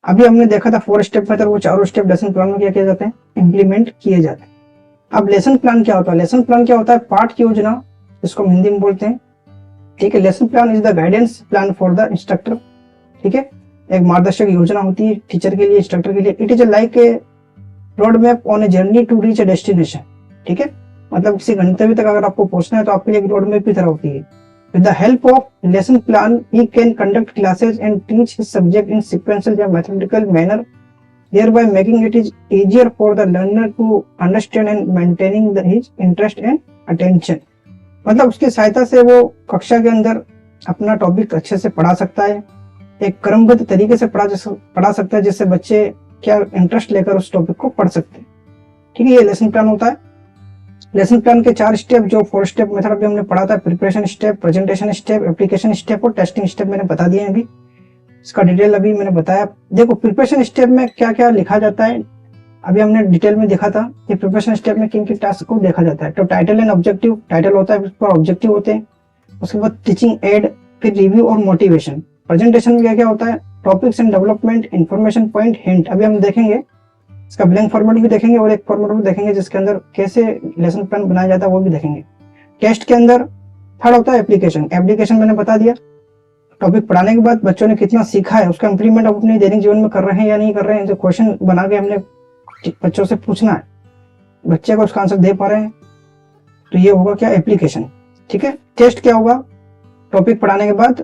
अभी हमने देखा था 4 स्टेप मेथड, वो चारों स्टेप लेसन प्लान में क्या किए जाते हैं, इंप्लीमेंट किए जाते हैं। अब लेसन प्लान क्या होता है? लेसन प्लान क्या होता है? पाठ की योजना, जिसको हम हिंदी में बोलते हैं। ठीक है, lesson plan is the guidance plan for the instructor. ठीक है, एक मार्गदर्शक योजना होती है टीचर के लिए, इंस्ट्रक्टर के लिए। It is like a road map on a journey to reach a destination. ठीक है, मतलब किसी गंतव्य तक अगर आपको पहुंचना है तो आपके लिए एक रोड मैप की तरह होती है। With the help of lesson plan he can conduct classes and teach his subject in sequential या mathematical manner, thereby making it is easier for the learner to understand and maintaining his interest and attention। मतलब उसकी सहायता से वो कक्षा के अंदर अपना टॉपिक अच्छे से पढ़ा सकता है, एक क्रमबद्ध तरीके से पढ़ा सकता है, जिससे बच्चे क्या इंटरेस्ट लेकर उस टॉपिक को पढ़ सकते हैं। ठीक है, ये लेसन प्लान होता है। लेसन प्लान के 4 स्टेप जो 4 स्टेप मेथड अभी हमने पढ़ा था, preparation step, presentation step, application step और टेस्टिंग स्टेप मैंने बता दिए हैं अभी। इसका डिटेल अभी मैंने बताया। देखो प्रिपरेशन स्टेप में क्या क्या लिखा जाता है अभी हमने डिटेल में देखा था कि प्रिपरेशन स्टेप में किन किन टास्क को देखा जाता है। तो टाइटल एंड ऑब्जेक्टिव, टाइटल होता है, उस पर ऑब्जेक्टिव होते हैं। उसके बाद टीचिंग एड, फिर रिव्यू और मोटिवेशन। प्रेजेंटेशन में क्या क्या होता है, topics and development, information point, hint. अभी हम देखेंगे इसका ब्लैंक फॉर्मेट भी देखेंगे और एक फॉर्मेट भी देखेंगे जिसके अंदर कैसे लेसन प्लान बनाया जाता है वो भी देखेंगे। टेस्ट के अंदर थर्ड होता है एप्लीकेशन। एप्लीकेशन मैंने बता दिया, टॉपिक पढ़ाने के बाद बच्चों ने कितना सीखा है, उसका इंप्लीमेंट अपने दैनिक जीवन में कर रहे हैं या नहीं कर रहे हैं। जो क्वेश्चन बना के हमने बच्चों से पूछना है, बच्चे को उसका आंसर दे पा रहे हैं, तो ये होगा क्या, एप्लीकेशन। ठीक है, टेस्ट क्या होगा, टॉपिक पढ़ाने के बाद।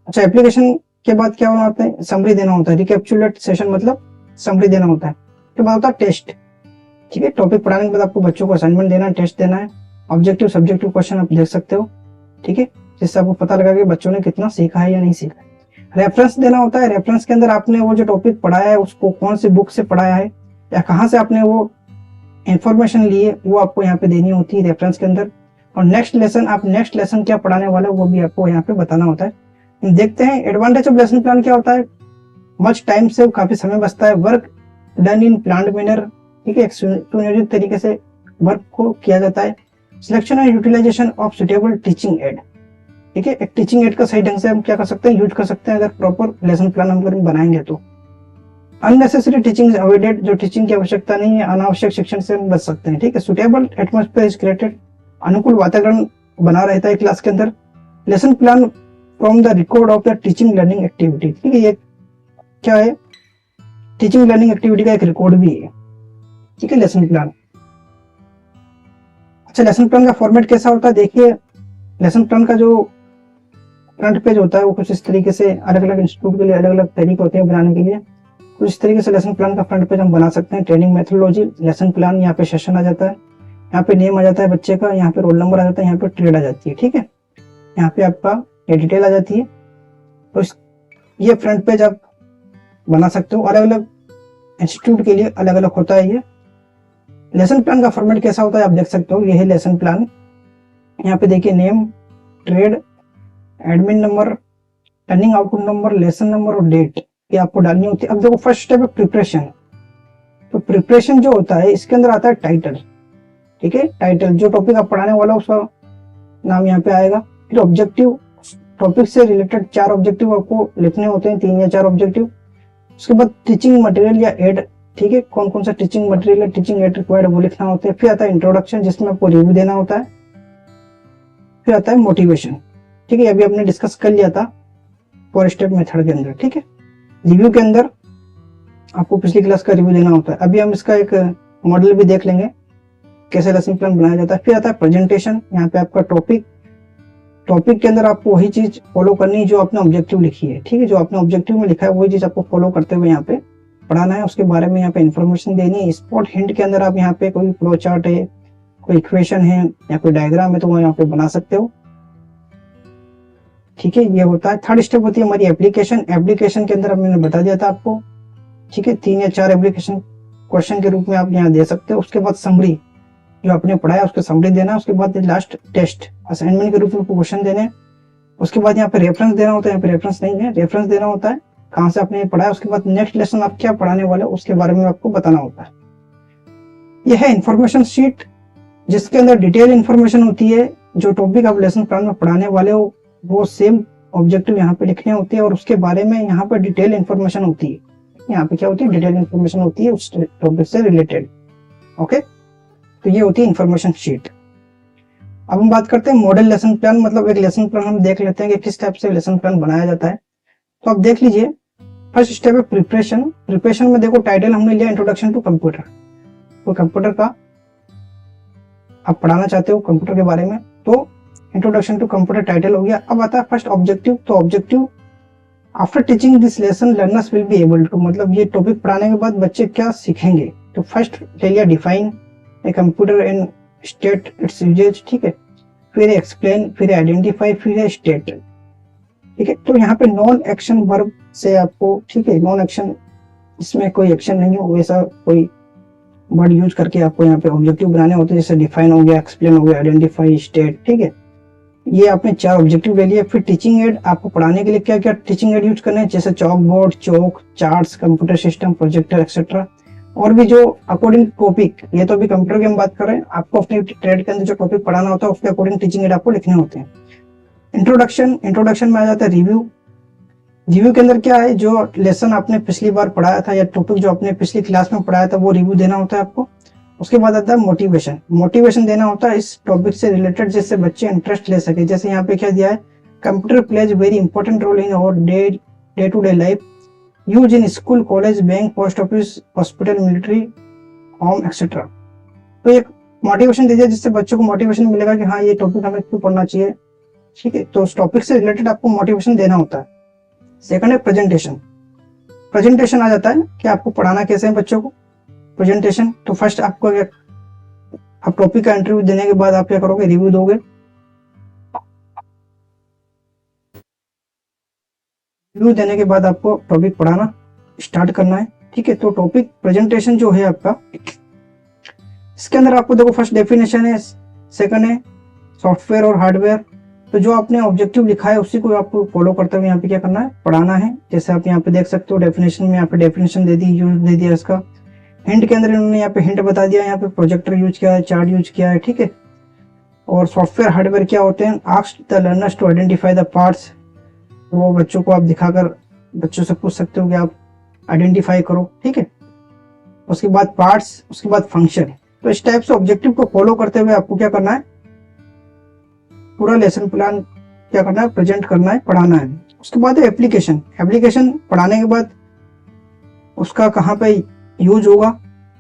अच्छा, एप्लीकेशन के बाद क्या होता है, समरी देना होता है। रिकैप्चुलेट सेशन मतलब समरी देना होता है। के बाद होता है टेस्ट। ठीक है, टॉपिक पढ़ाने के बाद आपको बच्चों को असाइनमेंट देना है, टेस्ट देना है। ऑब्जेक्टिव सब्जेक्टिव क्वेश्चन आप देख सकते हो। ठीक है, जिससे आपको पता लगा कि बच्चों ने कितना सीखा है या नहीं सीखा है। रेफरेंस देना होता है। रेफरेंस के अंदर आपने वो जो टॉपिक पढ़ाया है उसको कौन सी बुक से पढ़ाया है या कहाँ से आपने वो इंफॉर्मेशन ली है, वो आपको यहाँ पे देनी होती है रेफरेंस के अंदर। और नेक्स्ट लेसन, आप नेक्स्ट लेसन क्या पढ़ाने वाले हो वो भी आपको यहाँ पे बताना होता है। देखते हैं एडवांटेज ऑफ लेसन प्लान क्या होता है। मच टाइम से काफी समय बचता है। Work done in planned manner. ठीक है, एक सुनियोजित तरीके से वर्क को किया जाता है। Selection and utilization of suitable teaching aid. ठीक है, एक टीचिंग एड का सही ढंग से हम क्या कर सकते हैं, यूज कर सकते हैं अगर प्रॉपर लेसन प्लान हम बनाएंगे तो। अननेसेसरी टीचिंग अवॉइडेड, जो टीचिंग की आवश्यकता नहीं है, अनावश्यक शिक्षण से हम बच सकते हैं। ठीक है, सुटेबल एटमॉस्फेयर इज क्रिएटेड, अनुकूल वातावरण बना रहता है क्लास के अंदर। Lesson plan from the record of the teaching learning activity. ठीक है, ये क्या है, टीचिंग लर्निंग एक्टिविटी का एक रिकॉर्ड भी है। ठीक है, लेसन प्लान। अच्छा, लेसन प्लान का फॉर्मेट कैसा होता है, देखिए लेसन प्लान का जो फ्रंट पेज होता है वो कुछ इस तरीके से, अलग अलग इंस्टीट्यूट के लिए अलग अलग तरीके होते हैं बनाने के लिए। कुछ इस तरीके से लेसन प्लान का फ्रंट पेज हम बना सकते हैं। ट्रेनिंग मेथोडोलॉजी, लेसन प्लान, यहाँ पे सेशन आ जाता है, यहाँ पे नेम आ जाता है बच्चे का, यहाँ पे रोल नंबर आ जाता है, यहाँ पे ट्रेड आ जाती है। ठीक है, यहाँ पे आपका ये डिटेल आ जाती है। तो ये फ्रंट पेज आप बना सकते हो। अलग अलग इंस्टीट्यूट के लिए अलग अलग होता है ये। लेसन प्लान का फॉर्मेट कैसा होता है आप देख सकते हो, ये है लेसन प्लान। यहाँ पे देखिए name, trade, admin number, turning output number, lesson number और डेट, ये आपको डालनी होती है। अब देखो फर्स्ट स्टेप है प्रिपरेशन। तो प्रिपरेशन जो होता है इसके अंदर आता है टाइटल। ठीक है। टाइटल, जो टॉपिक आप पढ़ाने वाला उसका नाम यहाँ पे आएगा। फिर ऑब्जेक्टिव, टॉपिक से रिलेटेड 4 ऑब्जेक्टिव आपको लिखने होते हैं, 3 या 4 ऑब्जेक्टिव। उसके बाद टीचिंग मटेरियल या एड, ठीक है, कौन कौन सा टीचिंग मटेरियल है, टीचिंग एड रिक्वायर्ड वो लिखना होता है। फिर आता है इंट्रोडक्शन, जिसमें आपको रिव्यू देना होता है। फिर आता है मोटिवेशन, ठीक है, अभी आपने डिस्कस कर लिया था 4 स्टेप मेथड के अंदर, ठीक है। रिव्यू के अंदर आपको पिछली क्लास का रिव्यू देना होता है। अभी हम इसका एक मॉडल भी देख लेंगे कैसे लेसन प्लान बनाया जाता है। फिर आता है प्रेजेंटेशन, यहाँ पे आपका टॉपिक के अंदर आपको वही चीज फॉलो करनी है जो आपने ऑब्जेक्टिव लिखी है, ठीक है। जो आपने ऑब्जेक्टिव में लिखा है वही चीज आपको फॉलो करते हुए यहाँ पे पढ़ाना है, उसके बारे में यहाँ पे इन्फॉर्मेशन देनी है। स्पॉट हिंट के अंदर आप यहाँ पे कोई फ्लो चार्ट है, कोई इक्वेशन है या कोई डायग्राम है तो वो यहाँ पे बना सकते हो, ठीक है। ये होता है। थर्ड स्टेप होती है हमारी एप्लीकेशन। एप्लीकेशन के अंदर मैंने बता दिया था आपको, ठीक है, 3 या 4 एप्लीकेशन क्वेश्चन के रूप में आप यहाँ दे सकते हो। उसके बाद समरी, जो आपने पढ़ाया उसके समरी देना। उसके बाद लास्ट टेस्ट असाइनमेंट के रूप में क्वेश्चन देने। उसके बाद यहाँ पे रेफरेंस देना होता है, यहाँ पे रेफरेंस नहीं है, रेफरेंस देना होता है कहाँ से आपने पढ़ाया। उसके बाद नेक्स्ट लेसन आप क्या पढ़ाने वाले हो उसके बारे में आपको बताना होता है। यह है इंफॉर्मेशन शीट, जिसके अंदर डिटेल इंफॉर्मेशन होती है। जो टॉपिक आप लेसन प्लान में पढ़ाने वाले हो वो सेम ऑब्जेक्टिव यहाँ पे लिखने होते हैं और उसके बारे में यहाँ पे डिटेल इंफॉर्मेशन होती है। यहाँ पे क्या होती है, डिटेल इंफॉर्मेशन होती है उस टॉपिक से रिलेटेड, ओके। तो ये होती है इंफॉर्मेशन शीट। अब हम बात करते हैं मॉडल लेसन प्लान, मतलब एक लेसन प्लान हम देख लेते हैं कि किस टाइप से लेसन प्लान बनाया जाता है। तो आप देख लीजिए, फर्स्ट स्टेप है प्रिपरेशन। प्रिपरेशन में देखो टाइटल हमने लिया इंट्रोडक्शन टू कंप्यूटर। तो कंप्यूटर का आप पढ़ाना चाहते हो कंप्यूटर के बारे में, तो इंट्रोडक्शन टू कंप्यूटर टाइटल हो गया। अब आता है फर्स्ट ऑब्जेक्टिव। तो objective, after teaching this lesson learners will be able to, मतलब ये टॉपिक पढ़ाने के बाद बच्चे क्या सीखेंगे। तो फर्स्ट ले लिया define a computer and state its uses, ठीक है। फिर एक्सप्लेन, फिर आइडेंटिफाई, फिर स्टेट, ठीक है। तो यहाँ पे नॉन एक्शन वर्ब से आपको, ठीक है, नॉन एक्शन, इसमें कोई एक्शन नहीं हो वैसा कोई वर्ड यूज करके आपको यहाँ पे ऑब्जेक्टिव बनाने होते हैं, जैसे डिफाइन हो गया, एक्सप्लेन हो गया, आइडेंटिफाई, स्टेट, ठीक है। ये आपने 4 ऑब्जेक्टिव ले लिए। फिर टीचिंग एड, आपको पढ़ाने के लिए क्या क्या टीचिंग एड यूज करना है, जैसे chalk board, chalk, charts, computer system, projector etcetera, और भी जो अकॉर्डिंग टॉपिक, ये तो अभी कंप्यूटर की हम बात कर रहे हैं, आपको अपने ट्रेड के अंदर जो टॉपिक पढ़ाना होता है उसके अकॉर्डिंग टीचिंग एड आपको लिखने होते हैं। इंट्रोडक्शन में आ जाता है रिव्यू। रिव्यू के अंदर क्या है, जो लेसन आपने पिछली बार पढ़ाया था या टॉपिक जो आपने पिछली क्लास में पढ़ाया था वो रिव्यू देना होता है आपको। उसके बाद आता है मोटिवेशन देना होता है इस टॉपिक से रिलेटेड, जिससे बच्चे इंटरेस्ट ले सके। जैसे यहाँ पे क्या दिया है, computer plays very important role in our day to day life, use in school, college, bank, post office, hospital, military, home etcetera. तो एक मोटिवेशन दे दिया जिससे बच्चों को मोटिवेशन मिलेगा कि हाँ ये टॉपिक हमें क्यों पढ़ना चाहिए, ठीक है। तो उस टॉपिक से रिलेटेड आपको मोटिवेशन देना होता है। सेकंड है प्रेजेंटेशन आ जाता है कि आपको पढ़ाना कैसे है बच्चों को, प्रेजेंटेशन। तो फर्स्ट आपको आप टॉपिक का इंटरव्यू देने के बाद आप क्या करोगे, रिव्यू दोगे। रिव्यू देने के बाद आपको टॉपिक पढ़ाना स्टार्ट करना है, ठीक है। तो टॉपिक प्रेजेंटेशन जो है आपका, इसके अंदर आपको देखो फर्स्ट डेफिनेशन है, सेकंड है सॉफ्टवेयर और हार्डवेयर। तो जो आपने ऑब्जेक्टिव लिखा है उसी को आपको फॉलो करते हुए यहाँ पे क्या करना है, पढ़ाना है। जैसे आप यहाँ पे देख सकते हो डेफिनेशन में यहाँ पे डेफिनेशन दे दी, यूज दे दिया इसका। हिंट के अंदर इन्होंने यहाँ पे हिंट बता दिया, यहाँ पे प्रोजेक्टर यूज किया है, चार्ट यूज किया है, ठीक है। और सॉफ्टवेयर हार्डवेयर क्या होते हैं, ask the learners to identify the parts, वो बच्चों को आप दिखाकर बच्चों से पूछ सकते हो कि आप आइडेंटिफाई करो, ठीक है। उसके बाद पार्ट्स, उसके बाद फंक्शन। तो इस टाइप से ऑब्जेक्टिव को फॉलो करते हुए आपको क्या करना है, पूरा लेसन प्लान क्या करना है, प्रेजेंट करना है, पढ़ाना है। उसके बाद एप्लीकेशन पढ़ाने के बाद उसका कहाँ पे यूज होगा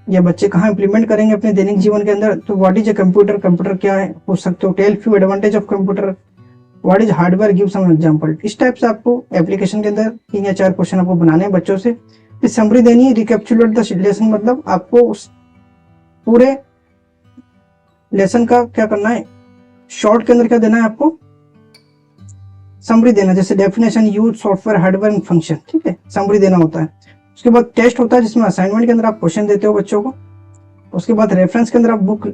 या बच्चे कहाँ इंप्लीमेंट करेंगे अपने दैनिक जीवन के अंदर। तो व्हाट इज ए कंप्यूटर क्या है पूछ सकते हो। Tell few advantage of computer, what is hardware, give some example. इस टाइप से आपको एप्लीकेशन के अंदर 3 या 4 क्वेश्चन आपको बनाने हैं बच्चों से। फिर समरी देनी है, रिकैप्चुलेट द लेसन, मतलब आपको उस पूरे लेसन का क्या करना है, शॉर्ट के अंदर क्या देना है आपको, समरी देना। जैसे definition, use, software, hardware and function, ठीक है, समरी देना होता है। उसके बाद टेस्ट होता है जिसमें असाइनमेंट के अंदर आप क्वेश्चन देते हो बच्चों को। उसके बाद रेफरेंस के अंदर आप बुक,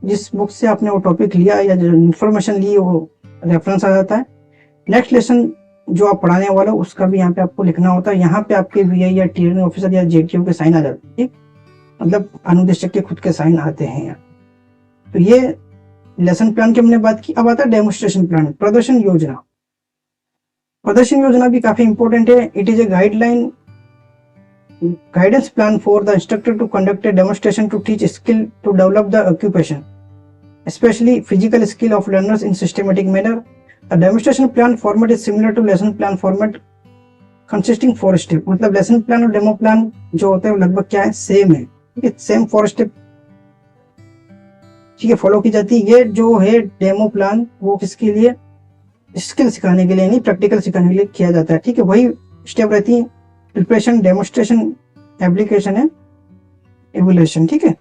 जिस बुक से आपने वो टॉपिक लिया या जो इन्फॉर्मेशन ली वो रेफरेंस आ जाता है। नेक्स्ट लेसन जो आप पढ़ाने वाले हो उसका भी यहाँ पे आपको लिखना होता है। यहाँ पे आपके VI या टीयरिंग ऑफिसर या JTO के साइन आ जाते हैं, ठीक, मतलब अनुदेशक के खुद के साइन आते हैं यहाँ, तो ये लेसन प्लान की हमने बात की। अब आता है डेमोन्स्ट्रेशन प्लान, प्रदर्शन योजना। प्रदर्शन योजना भी काफी इंपॉर्टेंट है। It is a guideline guidance plan for the instructor to conduct a demonstration to teach skill to develop the occupation, especially physical skill of learners in systematic manner. The demonstration plan format is similar to lesson plan format consisting 4 step। मतलब lesson plan और demo plan जो होते हैं लगभग क्या है, same है। ठीक है, सेम 4 स्टेप ठीक है फॉलो की जाती है। ये जो है डेमो प्लान वो किसके लिए, स्किल सिखाने के लिए, नहीं प्रैक्टिकल सिखाने के लिए किया जाता है। ठीक है, वही स्टेप रहती है, प्रिपरेशन, डेमोन्स्ट्रेशन, एप्लीकेशन है, इवैल्यूएशन। ठीक है,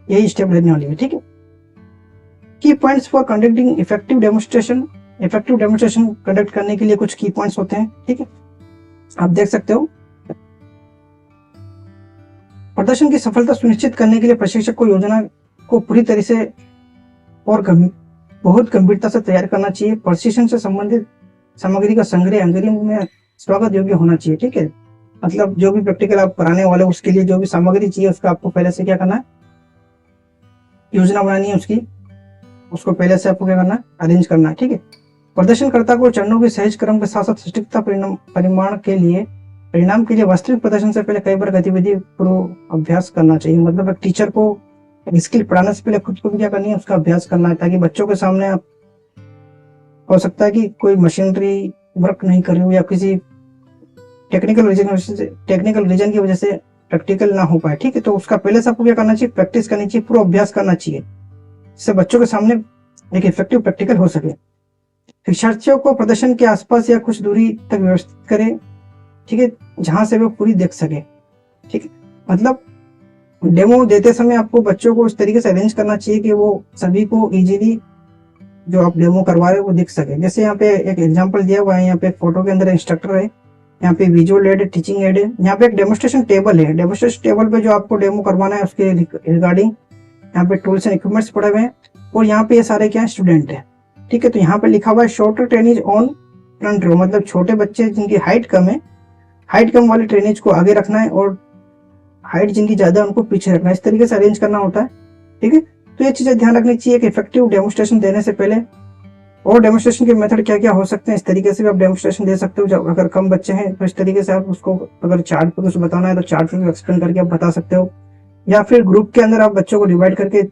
यही स्टेप रहने वाली है। ठीक है, की points for conducting effective demonstration. Effective demonstration conduct करने के लिए कुछ की पॉइंट्स होते हैं। ठीक है, आप देख सकते हो। प्रदर्शन की सफलता सुनिश्चित करने के लिए प्रशिक्षक को योजना को पूरी तरह से और बहुत गंभीरता से तैयार करना चाहिए। प्रशिक्षण से संबंधित सामग्री का संग्रह अंग्रेजी में स्वागत योग्य होना चाहिए। ठीक है, मतलब जो भी प्रैक्टिकल आप कराने वाले उसके लिए जो भी सामग्री चाहिए उसका आपको पहले से क्या करना है, योजना बनानी है उसकी, उसको पहले से आपको क्या करना है, अरेंज करना है। ठीक है, प्रदर्शनकर्ता को चरणों के सहज क्रम के साथ साथ सटीकता परिणाम के लिए वास्तविक प्रदर्शन से पहले कई बार गतिविधि पूर्व अभ्यास करना चाहिए। मतलब एक टीचर को स्किल पढ़ाने से पहले खुद को भी क्या करनी है, उसका अभ्यास करना है, ताकि बच्चों के सामने आप हो सकता है कि कोई मशीनरी वर्क नहीं कर रही हो या किसी टेक्निकल रीजन की वजह से प्रैक्टिकल ना हो पाए। ठीक है, तो उसका पहले से आपको क्या करना चाहिए, प्रैक्टिस करनी चाहिए, पूरा अभ्यास करना चाहिए, जिससे बच्चों के सामने एक इफेक्टिव प्रैक्टिकल हो सके। शिक्षार्थियों को प्रदर्शन के आसपास या कुछ दूरी तक व्यवस्थित करें। ठीक है, जहां से वो पूरी देख सके। ठीक है, मतलब डेमो देते समय आपको बच्चों को इस तरीके से अरेंज करना चाहिए कि वो सभी को इजीली जो आप डेमो करवा रहे हो वो दिख सके। जैसे यहाँ पे एक एग्जांपल दिया हुआ है, यहाँ पे फोटो के अंदर इंस्ट्रक्टर है, यहाँ पे विजुअल एड है, टीचिंग एड है, यहाँ पे एक डेमोन्स्ट्रेशन टेबल है। डेमोन्स्ट्रेशन टेबल पे जो आपको डेमो करवाना है उसके रिगार्डिंग यहाँ पे टूल्स एंड इक्विपमेंट्स पड़े हुए हैं, और यहाँ पे ये सारे क्या है, स्टूडेंट है। ठीक है, तो यहाँ पे लिखा हुआ है shorter trainees on front row, मतलब छोटे बच्चे जिनकी हाइट कम है, हाइट कम वाले ट्रेनिज को आगे रखना है और हाइट जिनकी ज्यादा उनको पीछे रखना है। इस तरीके से अरेंज करना होता है। ठीक है, तो ये चीजें ध्यान रखनी चाहिए कि इफेक्टिव डेमोन्स्ट्रेशन देने से पहले, और डेमोन्स्ट्रेशन के मेथड क्या क्या हो सकते हैं, इस तरीके से भी आप डेमोन्स्ट्रेशन दे सकते हो। जब अगर कम बच्चे हैं तो इस तरीके से आप उसको, अगर चार्ट पे कुछ बताना है तो चार्ट पे एक्सप्लेन करके आप बता सकते हो, या फिर ग्रुप के अंदर आप बच्चों को डिवाइड करके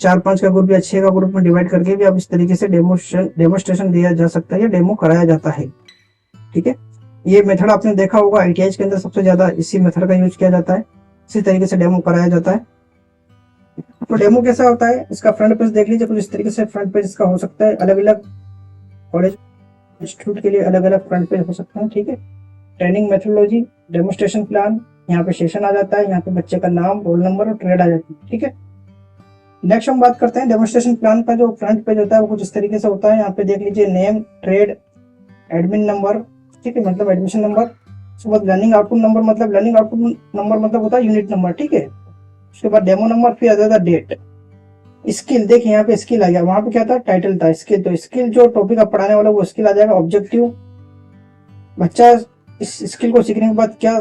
4-5 का ग्रुप या 6 का ग्रुप में डिवाइड करके भी आप इस तरीके से डेमोन्स्ट्रेशन दिया जा सकता है या डेमो कराया जाता है। ठीक है, ये मेथड आपने देखा होगा ITI के अंदर सबसे ज्यादा इसी मेथड का यूज किया जाता है, इसी तरीके से डेमो कराया जाता है। तो डेमो कैसा होता है, इसका फ्रंट पेज देख लीजिए, कुछ इस तरीके से फ्रंट पेज इसका हो सकता है। अलग अलग कॉलेज इंस्टीट्यूट के लिए अलग अलग फ्रंट पेज हो सकते हैं। ठीक है, ट्रेनिंग मेथोडोलॉजी, डेमोन्स्ट्रेशन प्लान, यहाँ पे सेशन आ जाता है, यहाँ पे बच्चे का नाम, रोल नंबर और ट्रेड आ जाती है। ठीक है, नेक्स्ट हम बात करते हैं डेमोन्स्ट्रेशन प्लान का जो फ्रंट पेज होता है वो कुछ इस तरीके से होता है। यहाँ पे देख लीजिए नेम, ट्रेड, एडमिन नंबर, ठीक है, मतलब एडमिशन नंबर, उसके बाद लर्निंग आउटपुट नंबर, मतलब लर्निंग आउटपुट नंबर मतलब होता है यूनिट नंबर। ठीक है, उसके बाद डेमो नंबर, फिर आ जाता है डेट। स्किल, देखिए यहाँ पे स्किल आ गया, वहां पे क्या था, टाइटल था स्किल, तो स्किल जो टॉपिक आप पढ़ाने वाला वो स्किल आ जाएगा। ऑब्जेक्टिव, बच्चा इस स्किल को सीखने के बाद क्या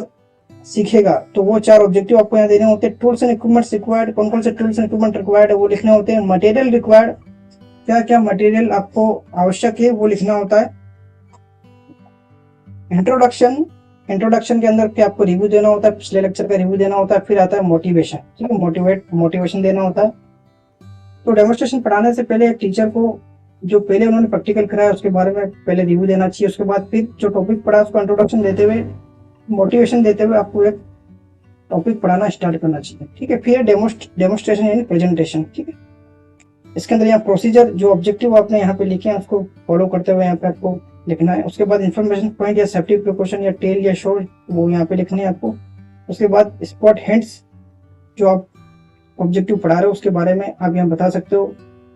सीखेगा, तो वो 4 ऑब्जेक्टिव आपको यहाँ देने होते हैं। टूल्स एंड इक्विपमेंट्स रिक्वायर्ड, कौन कौन से टूल्स एंड इक्विपमेंट रिक्वायर्ड है वो लिखने होते हैं। मटेरियल रिक्वायर्ड, क्या क्या मटेरियल आपको आवश्यक है वो लिखना होता है। इंट्रोडक्शन के अंदर क्या आपको रिव्यू देना होता है, पिछले लेक्चर का रिव्यू देना होता है। फिर आता है मोटिवेशन, ठीक है, मोटिवेशन देना होता है। तो डेमोन्स्ट्रेशन पढ़ाने से पहले एक टीचर को जो पहले उन्होंने प्रैक्टिकल कराया उसके बारे में पहले रिव्यू देना चाहिए। उसके बाद फिर जो टॉपिक पढ़ा उसको इंट्रोडक्शन देते हुए, मोटिवेशन देते हुए आपको एक टॉपिक पढ़ाना स्टार्ट करना चाहिए। ठीक है, फिर डेमोन्स्ट्रेशन यानी प्रेजेंटेशन। ठीक है, इसके अंदर यहाँ प्रोसीजर, जो ऑब्जेक्टिव आपने यहाँ पे लिखे हैं उसको फॉलो करते हुए यहाँ पे आपको लिखना है। उसके बाद इन्फॉर्मेशन पॉइंट या सेफ्टी प्रिकॉशन या टेल या शोर वो यहाँ पे लिखने हैं आपको। उसके बाद स्पॉट हिंट्स, जो आप ऑब्जेक्टिव पढ़ा रहे हो उसके बारे में आप यहाँ बता सकते हो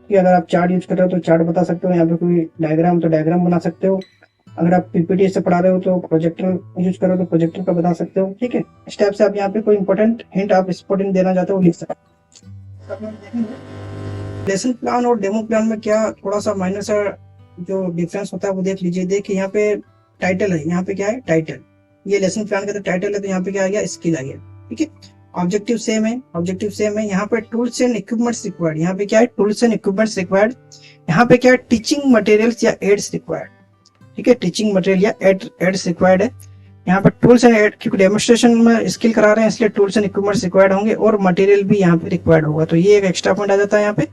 कि अगर आप चार्ट यूज कर रहे हो तो चार्ट बता सकते हो, यहाँ पे कोई डायग्राम तो डायग्राम बना सकते हो। अगर आप पीपीटी से पढ़ा रहे हो तो प्रोजेक्टर यूज करो तो प्रोजेक्टर का बता सकते हो। ठीक है, इस टाइप से आप यहाँ पे कोई इंपॉर्टेंट हिंट आप स्पॉट हिंट देना चाहते हो लिख सकते हो। लेसन प्लान और डेमो प्लान में क्या थोड़ा सा माइनर सा जो डिफरेंस होता है वो देख लीजिए। देखिए यहाँ पे टाइटल है, यहाँ पे क्या है, टाइटल, ये लेसन प्लान का टाइटल है, तो यहाँ पे क्या आ गया, स्किल आ गया। ठीक है, ऑब्जेक्टिव सेम है, ऑब्जेक्टिव सेम है। यहाँ पे टूल्स एंड इक्विपमेंट्स रिक्वायर्ड, यहाँ पे क्या है, टूल्स एंड इक्विपमेंट्स रिक्वायर्ड। यहाँ पे क्या है, टीचिंग मटेरियल्स या एड्स रिक्वायर्ड। ठीक है, टीचिंग मटेरियल या एड्स रिक्वायर्ड है। यहाँ पे टूल्स एंड एड, क्योंकि डेमोन्स्ट्रेशन में स्किल करा रहे हैं इसलिए टूल्स एंड इक्विपमेंट्स रिक्वायर्ड होंगे और मटेरियल भी यहाँ पे रिक्वायर्ड होगा, तो ये एक एक्स्ट्रा पॉइंट आ जाता है यहाँ पे।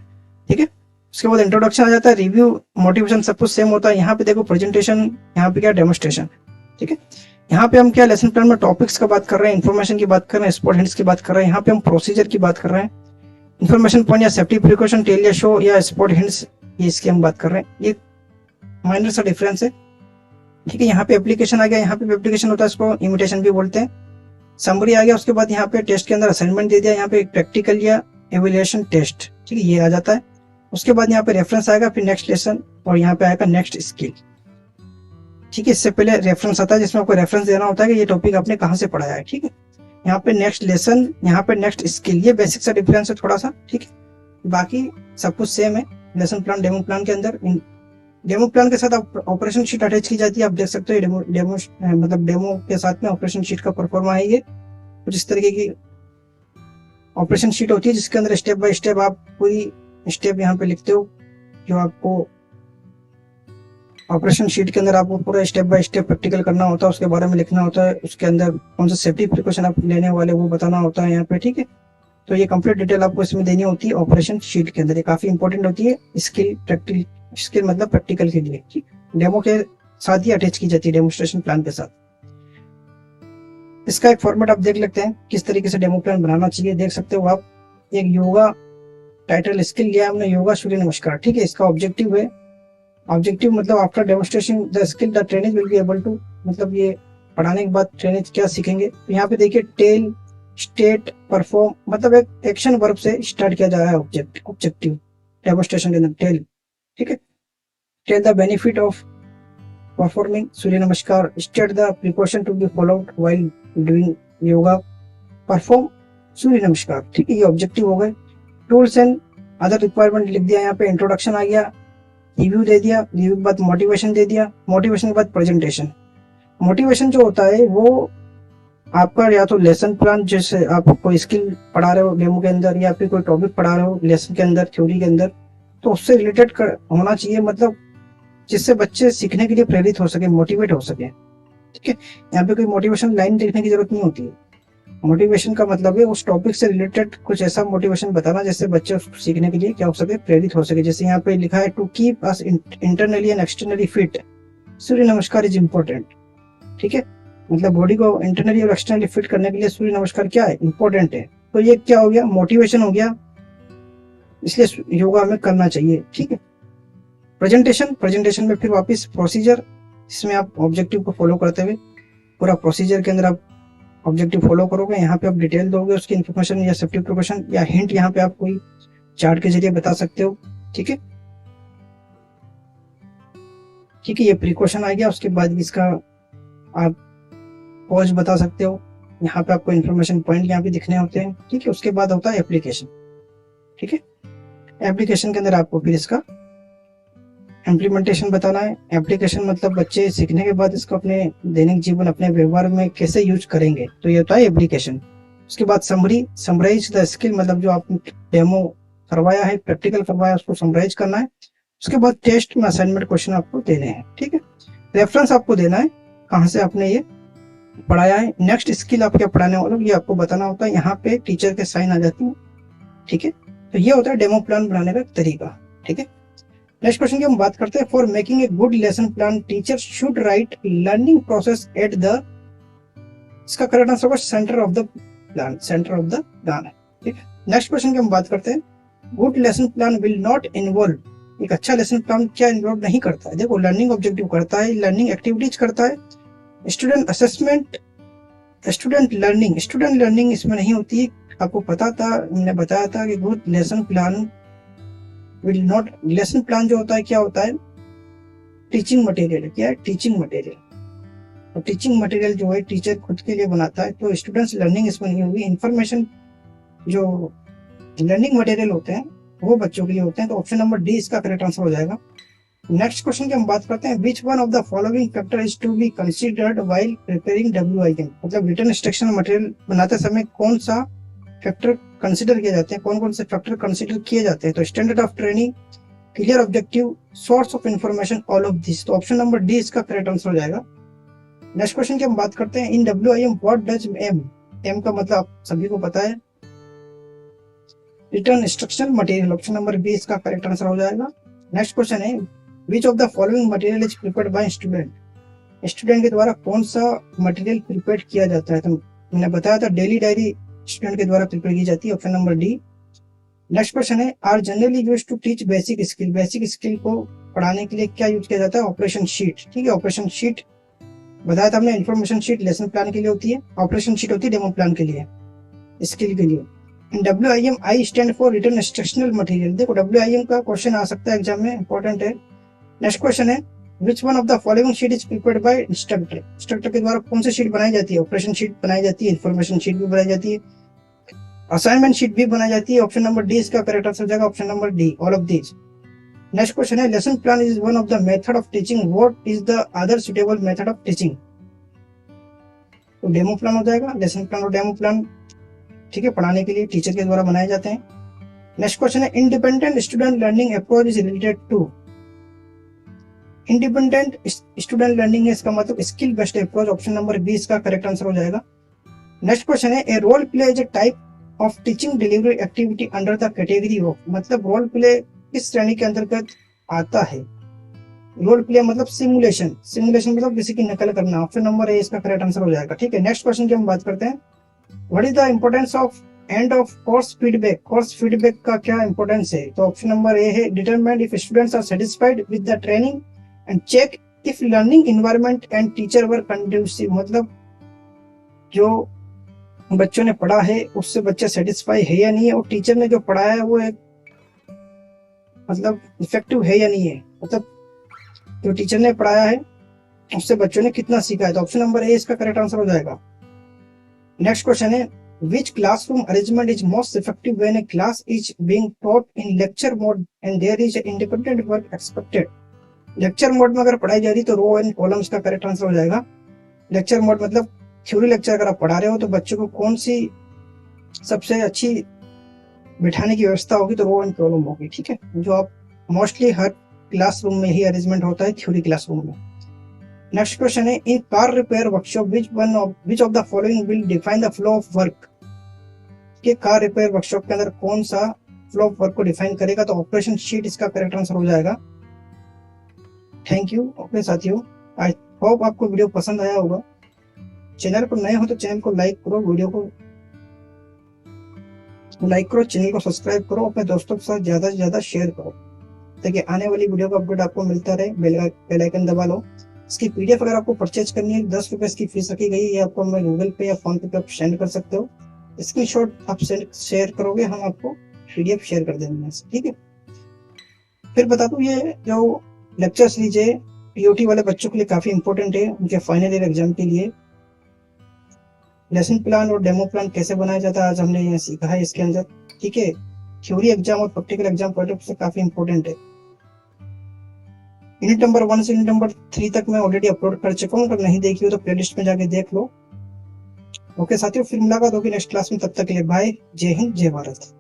ठीक है, उसके बाद इंट्रोडक्शन आ जाता है, रिव्यू, मोटिवेशन, सब कुछ सेम होता है। यहाँ पे देखो प्रेजेंटेशन, यहाँ पे क्या डेमोन्स्ट्रेशन। ठीक है, यहाँ पे हम क्या लेसन प्लान में टॉपिक्स का बात कर रहे हैं, इन्फॉर्मेशन की बात कर रहे हैं, स्पॉट हिंट्स की बात कर रहे हैं। यहाँ पे हम प्रोसीजर की बात कर रहे हैं, इन्फॉर्मेशन पॉइंट या सेफ्टी प्रिकॉशन, टेल या शो या स्पॉट हिंट्स, ये इसकी हम बात कर रहे हैं। ये माइनर सा डिफरेंस है। ठीक है, यहाँ पे एप्लीकेशन आ गया, यहाँ पे एप्लीकेशन होता है, इसको इमिटेशन भी बोलते हैं। समरी आ गया, उसके बाद यहाँ पे टेस्ट के अंदर असाइनमेंट दे दिया, यहाँ पे प्रैक्टिकल या एवेल्युएशन टेस्ट। ठीक है, ये आ जाता है। उसके बाद यहाँ पे रेफरेंस आएगा, फिर नेक्स्ट लेसन और यहाँ पे आएगा नेक्स्ट स्किल। ठीक है, इससे पहले रेफरेंस आता है जिसमें आपको रेफरेंस देना होता है कि ये टॉपिक आपने कहाँ से पढ़ाया है। ठीक है, यहाँ पे नेक्स्ट लेसन, यहाँ पे नेक्स्ट स्किल, ये बेसिक सा डिफरेंस है थोड़ा सा। ठीक है, बाकी सब कुछ सेम है लेसन प्लान डेमो प्लान के अंदर। डेमो प्लान के साथ ऑपरेशन शीट अटैच की जाती है, आप देख सकते हो। डेमो के साथ में ऑपरेशन शीट का परफॉर्मा है ये कुछ इस तरीके की ऑपरेशन शीट होती है, जिसके अंदर स्टेप बाय स्टेप आप पूरी स्टेप यहाँ पे लिखते हो, जो आपको ऑपरेशन शीट के अंदर आपको पूरा स्टेप बाय स्टेप प्रैक्टिकल करना होता है, उसके बारे में लिखना होता है। उसके अंदर कौन सा सेफ्टी प्रिकॉशन आप लेने वाले वो बताना होता है यहाँ पे। ठीक है, तो ये कंप्लीट डिटेल आपको इसमें देनी होती है ऑपरेशन शीट के अंदर। ये काफी इंपॉर्टेंट होती है स्किल मतलब प्रैक्टिकल के लिए। ठीक, डेमो के साथ ही अटैच की जाती है, डेमोन्स्ट्रेशन प्लान के साथ। इसका एक फॉर्मेट आप देख लेते हैं किस तरीके से डेमो प्लान बनाना चाहिए। देख सकते हो आप, एक योगा टाइटल स्किल लिया हमने, योगा सूर्य नमस्कार। ठीक है, इसका ऑब्जेक्टिव है, ऑब्जेक्टिव मतलब after demonstration the skill the trainer will be able to, मतलब ये पढ़ाने के बाद ट्रेनर क्या सीखेंगे। तो यहाँ पे देखिए टेल, स्टेट, परफॉर्म, मतलब एक एक्शन वर्ब से स्टार्ट किया जा रहा है ऑब्जेक्टिव डेमोन्स्ट्रेशन के अंदर। टेल, ठीक है, tell the benefit of performing Surya Namaskar, state the precaution to be followed while doing yoga, perform Surya Namaskar. ठीक है, ये ऑब्जेक्टिव हो गए। टूल्स एंड अदर रिक्वायरमेंट लिख दिया, यहाँ पे इंट्रोडक्शन आ गया, रिव्यू दे दिया, रिव्यू के बाद मोटिवेशन दे दिया, मोटिवेशन के बाद प्रेजेंटेशन। मोटिवेशन जो होता है वो आपका या तो लेसन प्लान, जैसे आप कोई स्किल पढ़ा रहे हो डेमो के अंदर या फिर कोई टॉपिक पढ़ा रहे हो लेसन के अंदर, थ्योरी के अंदर, तो उससे रिलेटेड होना चाहिए, मतलब जिससे बच्चे सीखने के लिए प्रेरित हो सके, मोटिवेट हो सके। ठीक है, यहाँ पे कोई मोटिवेशन लाइन देखने की जरूरत नहीं होती है। मोटिवेशन का मतलब है उस टॉपिक से रिलेटेड कुछ ऐसा मोटिवेशन बताना जिससे बच्चे उसको सीखने के लिए क्या हो सके, प्रेरित हो सके। जैसे यहाँ पे लिखा है to keep us internally and externally fit, Surya Namaskar is important. ठीक है, मतलब बॉडी को इंटरनली और एक्सटर्नली फिट करने के लिए सूर्य नमस्कार क्या है, इंपॉर्टेंट है। तो ये क्या हो गया, मोटिवेशन हो गया, इसलिए योगा हमें करना चाहिए। ठीक है, प्रेजेंटेशन में फिर वापस प्रोसीजर, इसमें आप ऑब्जेक्टिव को फॉलो करते हुए पूरा प्रोसीजर के अंदर आप ऑब्जेक्टिव फॉलो करोगे। यहाँ पे आप डिटेल दोगे उसकी इन्फॉर्मेशन या सेफ्टी प्रिकॉशन या हिंट, यहाँ पे आप कोई चार्ट के जरिए बता सकते हो। ठीक है, ठीक है, ये प्रिकॉशन आ गया। उसके बाद इसका आप पॉज बता सकते हो, यहाँ पे आपको इन्फॉर्मेशन पॉइंट यहाँ पे दिखने होते हैं। ठीक है, उसके बाद होता है एप्लीकेशन। ठीक है, एप्लीकेशन के अंदर आपको फिर इसका इम्प्लीमेंटेशन बताना है। एप्लीकेशन मतलब बच्चे सीखने के बाद इसको अपने दैनिक जीवन, अपने व्यवहार में कैसे यूज करेंगे, तो ये होता है एप्लीकेशन। उसके बाद समराइज द स्किल, मतलब जो आपने डेमो करवाया है, प्रैक्टिकल करवाया, उसको समराइज करना है। उसके बाद टेस्ट में असाइनमेंट क्वेश्चन आपको देने हैं। ठीक है, रेफरेंस आपको देना है कहाँ से आपने ये पढ़ाया है। नेक्स्ट स्किल आप क्या पढ़ाने वाले हो ये आपको बताना होता है। यहाँ पे टीचर के साइन आ जाती है। ठीक है, तो ये होता है डेमो प्लान बनाने का तरीका। ठीक है, नेक्स्ट क्वेश्चन की हम बात करते हैं। For making a good lesson plan teacher should write learning process at the, इसका करेक्ट आंसर होगा centre of the plan, centre of the plan है। ठीक है, नेक्स्ट क्वेश्चन की हम बात करते हैं। Good lesson plan will not involve, एक अच्छा लेसन प्लान क्या इन्वॉल्व नहीं करता है। देखो, लर्निंग ऑब्जेक्टिव करता है, लर्निंग एक्टिविटीज करता है, स्टूडेंट असेसमेंट, स्टूडेंट लर्निंग इसमें नहीं होती है। आपको पता था, मैंने बताया था कि good lesson plan will not, lesson plan जो होता है क्या होता है, टीचिंग मटेरियल। क्या है, टीचिंग मटेरियल। और टीचिंग मटेरियल जो है टीचर खुद के लिए बनाता है, तो स्टूडेंट्स लर्निंग इसमें नहीं होगी। इंफॉर्मेशन जो लर्निंग मटेरियल होते हैं वो बच्चों के लिए होते हैं। तो ऑप्शन नंबर डी इसका करेक्ट आंसर हो जाएगा। नेक्स्ट क्वेश्चन की हम बात करते हैं। Which one of the following factor is to be considered while preparing WIM, मतलब रिटन इंस्ट्रक्शन मटेरियल बनाते समय कौन सा फैक्टर कंसिडर किए जाते हैं, कौन कौन से फैक्टर कंसिडर किए जाते हैं। तो standard of training, clear objective, source of information, all of this. तो ऑप्शन नंबर डी इसका करेक्ट आंसर हो जाएगा। नेक्स्ट क्वेश्चन की हम बात करते हैं, in WIM what does M, M का मतलब आप सभी को पता है, return instruction material. Option number B इसका करेक्ट आंसर हो जाएगा। नेक्स्ट क्वेश्चन है, which of the following material is prepared by student, student के द्वारा कौन सा मटेरियल प्रिपेयर किया जाता है। तो मैंने बताया था डेली डायरी स्टूडेंट के द्वारा प्रिपेयर की जाती है, option number D. Next question है, are generally use to teach basic skill, basic skill को पढ़ाने के लिए क्या यूज किया जाता है, ऑपरेशन शीट। ठीक है, ऑपरेशन शीट बताया था हमने, इन्फॉर्मेशन शीट लेसन प्लान के लिए होती है, ऑपरेशन शीट होती है डेमो प्लान के लिए, स्किल के लिए। इन WIM I stand for return instructional material. देखो WIM का क्वेश्चन आ सकता है एग्जाम में, इंपॉर्टेंट है। नेक्स्ट क्वेश्चन है, which one of the following sheet is prepared bye instructor, instructor के द्वारा कौन सी शीट बनाई जाती है, ऑपरेशन शीट बनाई जाती है, इन्फॉर्मेशन शीट भी बनाई जाती है, असाइनमेंट शीट भी बनाई जाती है। ऑप्शन नंबर डी इसका करेक्ट आंसर हो जाएगा, option number D, all of these. Next question है, lesson plan is one of the method of teaching, what is the other suitable method of teaching. तो demo plan हो जाएगा, lesson plan और demo plan, ठीक है, पढ़ाने के लिए टीचर के द्वारा बनाए जाते हैं। नेक्स्ट क्वेश्चन है, independent student learning approach is related to, independent student learning है इसका मतलब skill based approach, option number B इसका करेक्ट आंसर हो जाएगा। नेक्स्ट क्वेश्चन है, a role play is a type of teaching delivery activity under the category of, मतलब role play किस श्रेणी के अंतर्गत आता है। रोल प्ले मतलब सिमुलेशन, सिमुलेशन मतलब किसी की नकल करना, ऑप्शन नंबर ए इसका करेक्ट आंसर हो जाएगा। ठीक है, नेक्स्ट क्वेश्चन की हम बात करते हैं, what is the importance of end of course feedback, course feedback का क्या इंपॉर्टेंस है। तो ऑप्शन नंबर ए है, determine if students are satisfied with the training and check if learning environment and teacher were conducive, मतलब जो बच्चों ने पढ़ा है उससे बच्चा सेटिस्फाई है या नहीं है, और टीचर ने जो पढ़ाया है वो एक मतलब इफेक्टिव है या नहीं है, मतलब जो टीचर ने पढ़ाया है उससे बच्चों ने कितना सीखा है। तो ऑप्शन नंबर ए इसका करेक्ट आंसर हो जाएगा। नेक्स्ट क्वेश्चन है, which classroom arrangement is most effective when a class is being taught in lecture mode and there is independent work expected। Lecture mode में अगर पढ़ाई जा रही तो रो एंड कॉलम्स का करेक्ट आंसर हो जाएगा। लेक्चर मोड मतलब थ्योरी लेक्चर अगर आप पढ़ा रहे हो तो बच्चों को कौन सी सबसे अच्छी बिठाने की व्यवस्था होगी, तो रो एंड कॉलम होगी। ठीक है, जो आप मोस्टली हर क्लासरूम में ही अरेंजमेंट होता है थ्योरी क्लासरूम में। नेक्स्ट क्वेश्चन है, इन car repair workshop which of the following will define the flow of work, कि कार रिपेयर वर्कशॉप के अंदर कौन सा फ्लो ऑफ वर्क को डिफाइन करेगा, तो ऑपरेशन शीट इसका करेक्ट आंसर हो जाएगा। Thank you. ओके साथियों, आई होप आपको वीडियो पसंद आया होगा। चैनल पर नए हो तो चैनल को लाइक करो, वीडियो को लाइक करो, चैनल को सब्सक्राइब करो, अपने दोस्तों के साथ ज्यादा से ज्यादा शेयर करो ताकि आने वाली वीडियो का अपडेट आपको मिलता रहे। बेल आइकन दबा लो। इसकी PDF अगर आपको परचेज करनी है, 10 रुपए इसकी फीस रखी गई है, आपको मैं गूगल पे या फोन पे आप सेंड कर सकते हो। स्क्रीनशॉट आप शेयर करोगे, हम आपको PDF शेयर कर देंगे। ठीक है, फिर बता दूं ये जो लेक्चर सीरीज है POT वाले बच्चों के लिए काफी इंपॉर्टेंट है, उनके फाइनल ईयर एग्जाम के लिए। लेसन प्लान और डेमो प्लान कैसे बनाया जाता है आज हमने यहाँ सीखा है इसके अंदर। ठीक है, थ्योरी एग्जाम और प्रैक्टिकल एग्जाम पॉइंट ऑफ से काफी इंपॉर्टेंट है। यूनिट नंबर 1 से यूनिट नंबर 3 तक मैं ऑलरेडी अपलोड कर चुका हूँ, अगर नहीं देखी हो तो प्लेलिस्ट में जाके देख लो। ओके साथियों, फिर मुलाकात होगी नेक्स्ट क्लास में, तब तक के लिए बाय, जय हिंद, जय भारत।